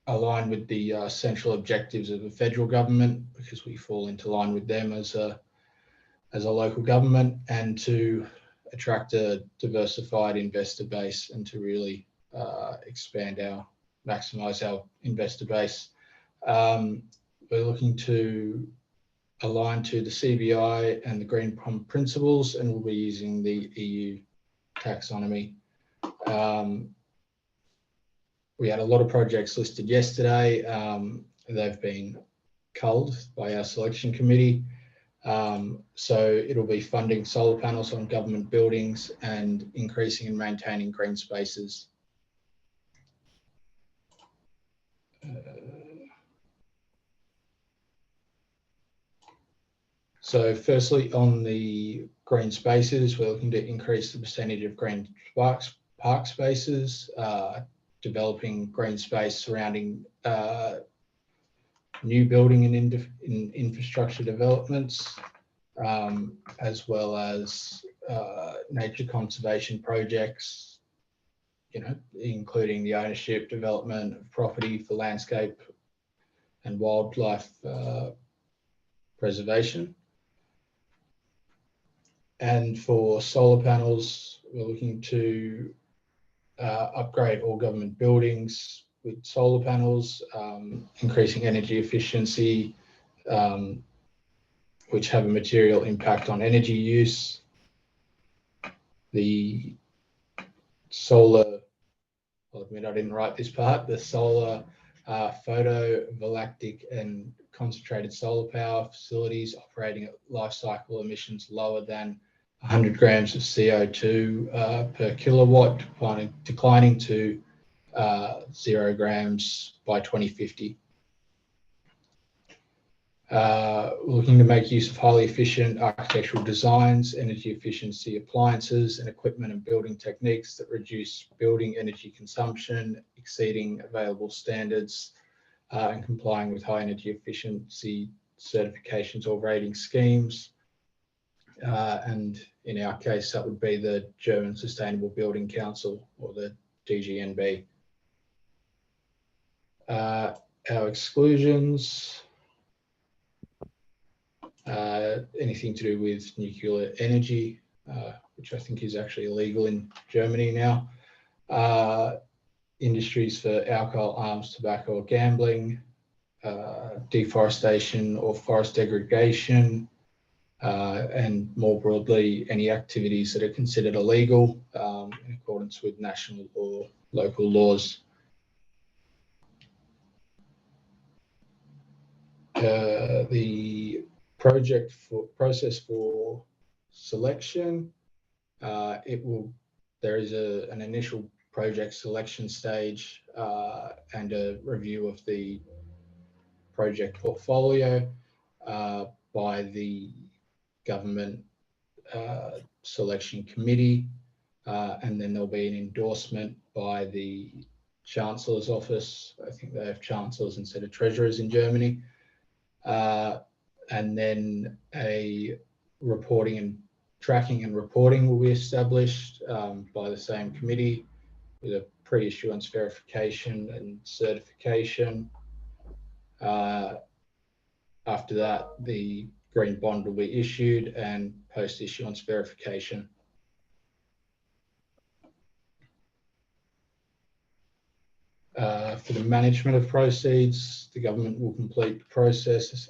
align with the central objectives of the federal government because we fall into line with them as a local government, and to attract a diversified investor base and to really maximise our investor base. We're looking to align to the CBI and the Green Bond principles, and we'll be using the EU taxonomy. We had a lot of projects listed yesterday. They've been culled by our selection committee. So it'll be funding solar panels on government buildings and increasing and maintaining green spaces. So firstly, on the green spaces, we're looking to increase the percentage of green park spaces, developing green space surrounding new building and infrastructure developments, as well as nature conservation projects, including the ownership, development of property for landscape and wildlife preservation. And for solar panels, we're looking to upgrade all government buildings with solar panels, increasing energy efficiency, which have a material impact on energy use. The solar, I'll admit I didn't write this part, the solar photovoltaic and concentrated solar power facilities operating at life cycle emissions lower than 100 grams of CO2 per kilowatt, declining to 0 grams by 2050. Looking to make use of highly efficient architectural designs, energy efficiency appliances and equipment and building techniques that reduce building energy consumption, exceeding available standards and complying with high energy efficiency certifications or rating schemes. And in our case, that would be the German Sustainable Building Council, or the DGNB. Our exclusions, anything to do with nuclear energy, which I think is actually illegal in Germany now. Industries for alcohol, arms, tobacco, or gambling, deforestation or forest degradation, and more broadly, any activities that are considered illegal in accordance with national or local laws. The process for selection, there is an initial project selection stage and a review of the project portfolio by the government selection committee, and then there'll be an endorsement by the Chancellor's office. I think they have chancellors instead of treasurers in Germany. And then a reporting and tracking and reporting will be established by the same committee with a pre-issuance verification and certification. After that, the green bond will be issued and post-issuance verification. For the management of proceeds, the government will complete the process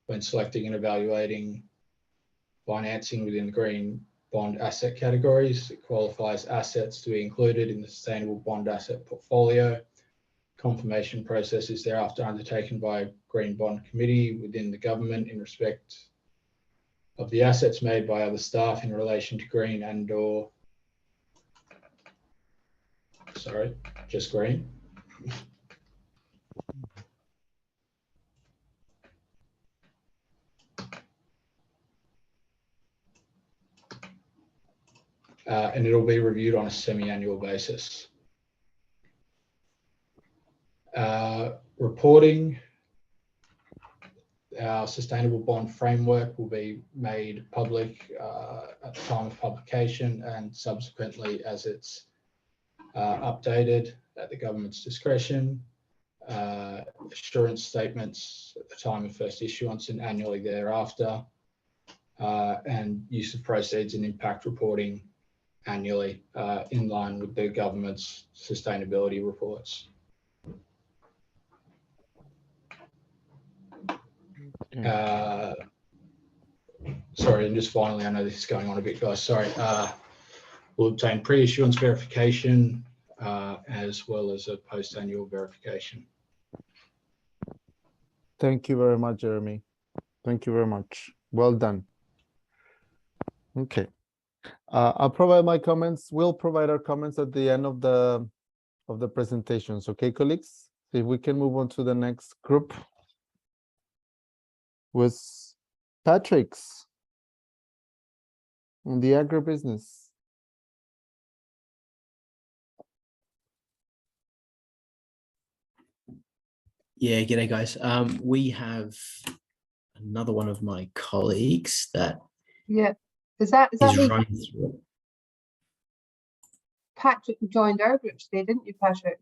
when selecting and evaluating financing within the green bond asset categories. It qualifies assets to be included in the sustainable bond asset portfolio. Confirmation process is thereafter undertaken by a green bond committee within the government in respect of the assets made by other staff in relation to green and/or, sorry, just green. And it'll be reviewed on a semi-annual basis. Reporting, our sustainable bond framework will be made public at the time of publication and subsequently as it's updated at the government's discretion. Assurance statements at the time of first issuance and annually thereafter, and use of proceeds and impact reporting annually in line with the government's sustainability reports. Sorry, and just finally, I know this is going on a bit, guys, sorry. We'll obtain pre-issuance verification as well as a post-annual verification. Thank you very much, Jeremy. Thank you very much. Well done. Okay. I'll provide my comments. We'll provide our comments at the end of the presentations. Okay, colleagues? If we can move on to the next group with Patrick's on the agribusiness. Yeah, g'day guys. We have another one of my colleagues that is that me? running through it. Patrick joined our group today, didn't you, Patrick?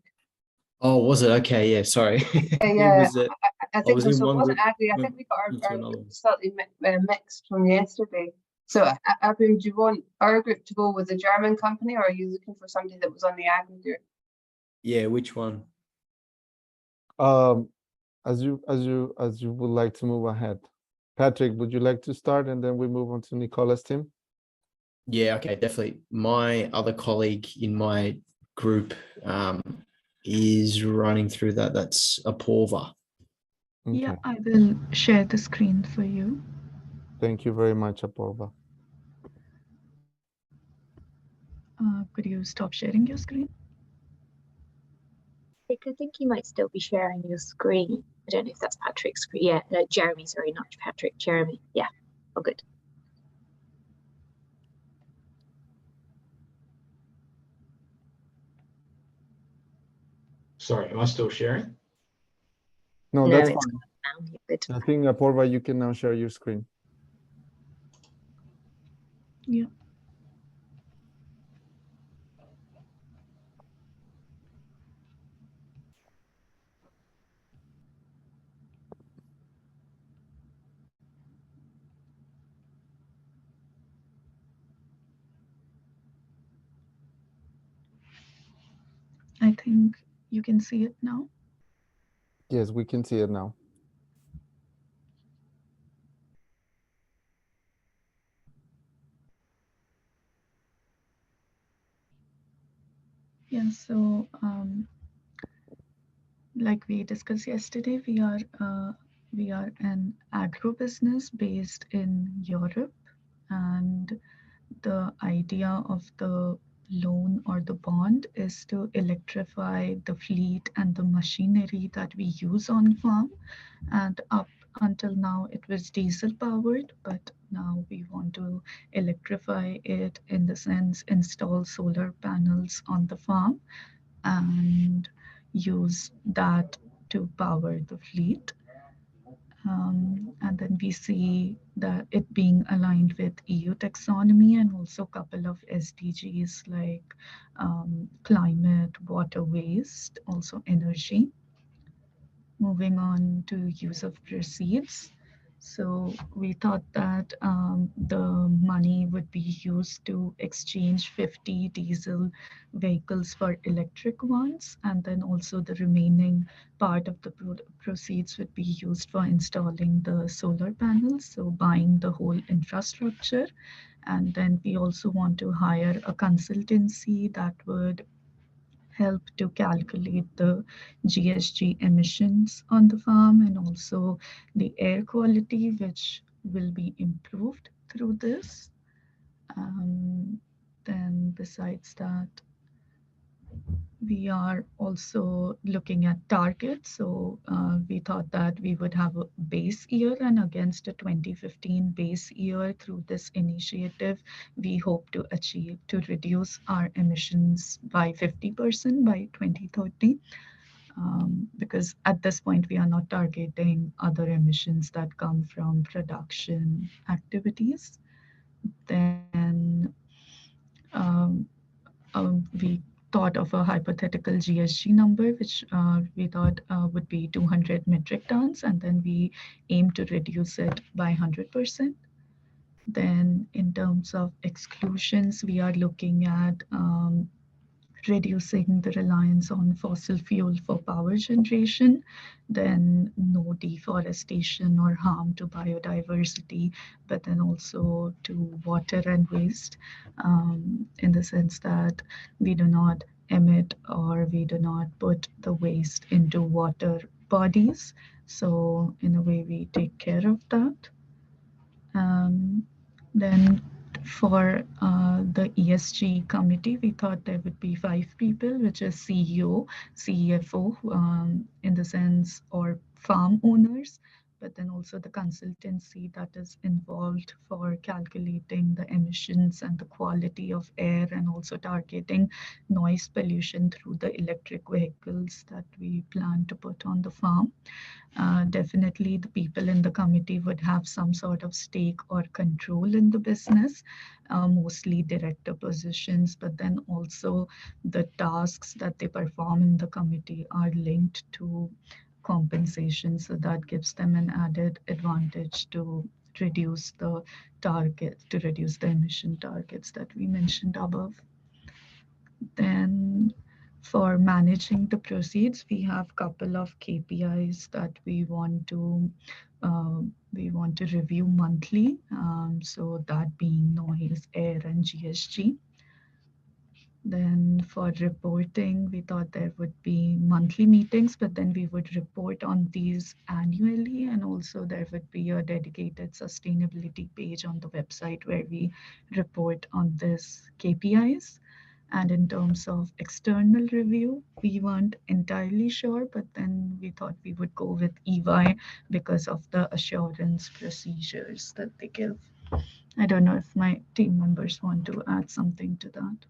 Oh, was it? Okay, yeah, sorry. Yeah, Was it? I think so. in So it one wasn't group, Agri. I went think we got into our another group one. slightly mixed from yesterday. So, Abram, do you want our group to go with the German company, or are you looking for somebody that was on the Agri group? Yeah, which one? As you would like to move ahead. Patrick, would you like to start and then we move on to Nicola's team? Yeah, okay, definitely. My other colleague in my group is running through that. That's Apurva. Yeah, I will share the screen for you. Thank you very much, Apurva. Could you stop sharing your screen? I think you might still be sharing your screen. I don't know if that's Patrick's screen. Yeah, no, Jeremy, sorry, not Patrick, Jeremy. Yeah, all good. Sorry, am I still sharing? No, No, that's it's fine. now. You're good. I think, Apurva, you can now share your screen. Yeah. I think you can see it now. Yes, we can see it now. Yeah, so like we discussed yesterday, we are an agro business based in Europe, and the idea of the loan or the bond is to electrify the fleet and the machinery that we use on farm. And up until now, it was diesel powered, but now we want to electrify it, in the sense install solar panels on the farm and use that to power the fleet. And then we see that it being aligned with EU taxonomy and also a couple of SDGs like climate, water waste, also energy. Moving on to use of proceeds. So we thought that the money would be used to exchange 50 diesel vehicles for electric ones, and then also the remaining part of the proceeds would be used for installing the solar panels, so buying the whole infrastructure. And then we also want to hire a consultancy that would help to calculate the GSG emissions on the farm and also the air quality, which will be improved through this. Then besides that, we are also looking at targets. So we thought that we would have a base year, and against a 2015 base year through this initiative, we hope to achieve to reduce our emissions by 50% by 2030. Because at this point, we are not targeting other emissions that come from production activities. Then we thought of a hypothetical GSG number, which we thought would be 200 metric tons, and then we aim to reduce it by 100%. Then in terms of exclusions, we are looking at reducing the reliance on fossil fuel for power generation, then no deforestation or harm to biodiversity, but then also to water and waste, in the sense that we do not emit or we do not put the waste into water bodies. So in a way, we take care of that. Then for the ESG committee, we thought there would be 5 people, which is CEO, CFO, in the sense, or farm owners, but then also the consultancy that is involved for calculating the emissions and the quality of air, and also targeting noise pollution through the electric vehicles that we plan to put on the farm. Definitely the people in the committee would have some sort of stake or control in the business, mostly director positions, but then also the tasks that they perform in the committee are linked to compensation. So that gives them an added advantage to reduce the targets, to reduce the emission targets that we mentioned above. Then for managing the proceeds, we have a couple of KPIs that we want to review monthly. So that being noise, air, and GSG. Then for reporting, we thought there would be monthly meetings, but then we would report on these annually. And also there would be a dedicated sustainability page on the website where we report on this KPIs. And in terms of external review, we weren't entirely sure, but then we thought we would go with EY because of the assurance procedures that they give. I don't know if my team members want to add something to that.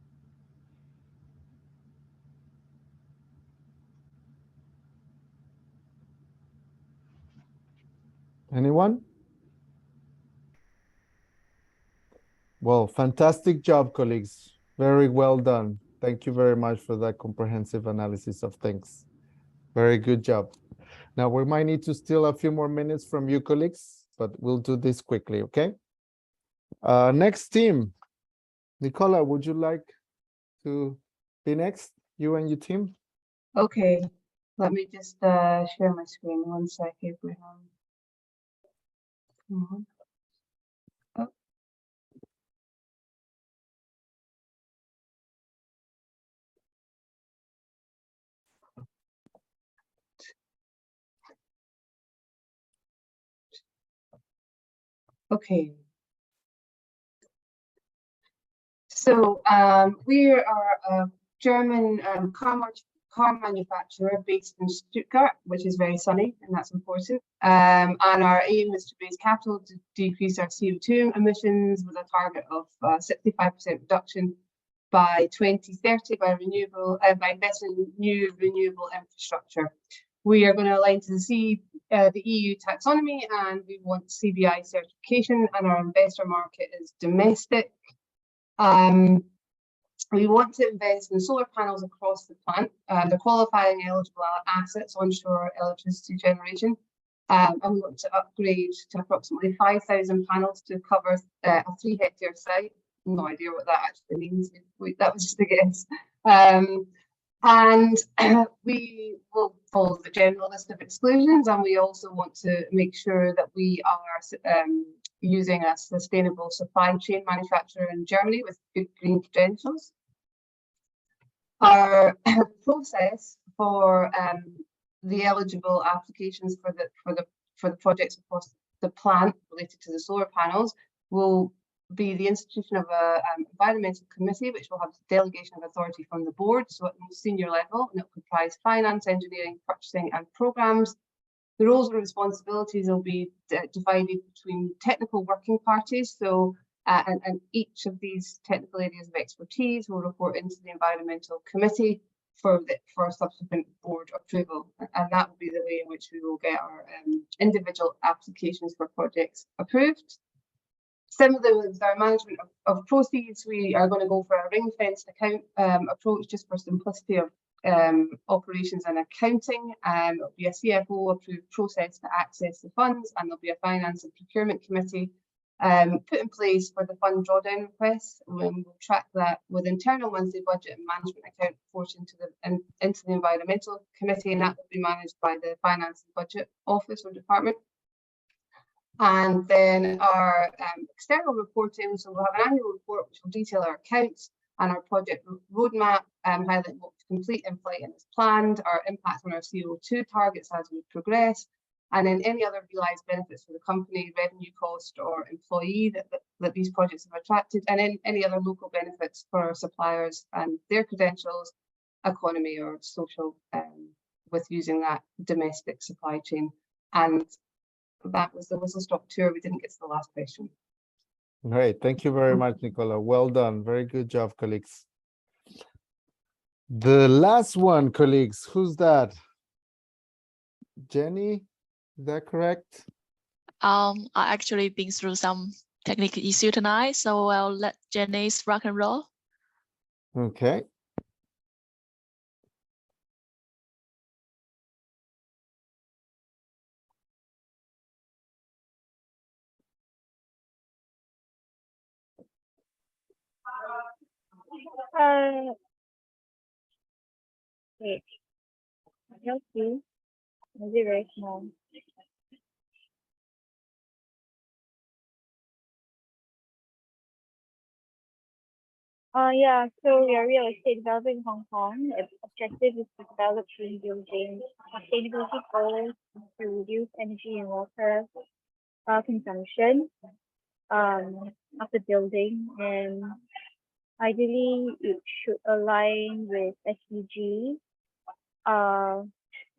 Anyone? Well, fantastic job, colleagues. Very well done. Thank you very much for that comprehensive analysis of things. Very good job. Now, we might need to steal a few more minutes from you, colleagues, but we'll do this quickly, okay? Next team. Nicola, would you like to be next? You and your team? Okay, let me just share my screen 1 second. Mhm. Oh. Okay. So we are a German car manufacturer based in Stuttgart, which is very sunny, and that's important. And our aim is to raise capital to decrease our CO2 emissions with a target of 65% reduction by 2030 by investing in new renewable infrastructure. We are going to align to the EU taxonomy, and we want CBI certification, and our investor market is domestic. We want to invest in solar panels across the plant, the qualifying eligible assets onshore electricity generation, and we want to upgrade to approximately 5,000 panels to cover a 3-hectare site. No idea what that actually means. That was just a guess. And we will follow the general list of exclusions, and we also want to make sure that we are using a sustainable supply chain manufacturer in Germany with good green credentials. Our process for the eligible applications for the projects across the plant related to the solar panels will be the institution of an environmental committee, which will have delegation of authority from the board, so at the most senior level, and it will comprise finance, engineering, purchasing, and programs. The roles and responsibilities will be divided between technical working parties. So, and each of these technical areas of expertise will report into the environmental committee for subsequent board approval. And that will be the way in which we will get our individual applications for projects approved. Similarly, with our management of proceeds, we are going to go for a ring-fenced account approach just for simplicity of operations and accounting. It'll be a CFO approved process to access the funds, and there'll be a finance and procurement committee put in place for the fund drawdown requests. We'll track that with internal monthly budget and management account report into the environmental committee, and that will be managed by the finance and budget office or department. And then our external reporting, so we'll have an annual report which will detail our accounts and our project roadmap, highlight what to complete in flight and as planned, our impact on our CO2 targets as we progress, and then any other realised benefits for the company, revenue, cost, or employee that these projects have attracted, and then any other local benefits for our suppliers and their credentials, economy, or social with using that domestic supply chain. And that was the whistle-stop tour. We didn't get to the last question. Great. Thank you very much, Nicola. Well done. Very good job, colleagues. The last one, colleagues, who's that? Jenny, is that correct? I actually been through some technical issue tonight, so I'll let Jenny's rock and roll. Okay. Wait, help you. Is it very small? Yeah, so we are real estate developer in Hong Kong. Its objective is to develop green buildings, sustainability goals to reduce energy and water consumption of the building, and ideally it should align with SDG,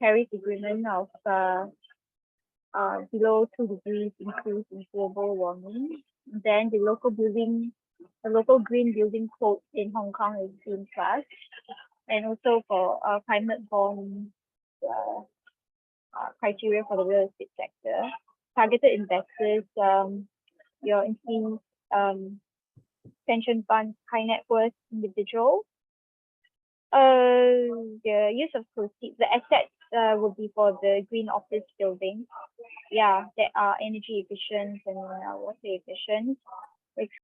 Paris Agreement of below 2 degrees increase in global warming. Then the local green building code in Hong Kong is Green Plus, and also for climate bond criteria for the real estate sector. Targeted investors, your institutions, pension funds, high net worth individuals. The use of proceeds, the assets will be for the green office buildings. Yeah, that are energy efficient and water efficient.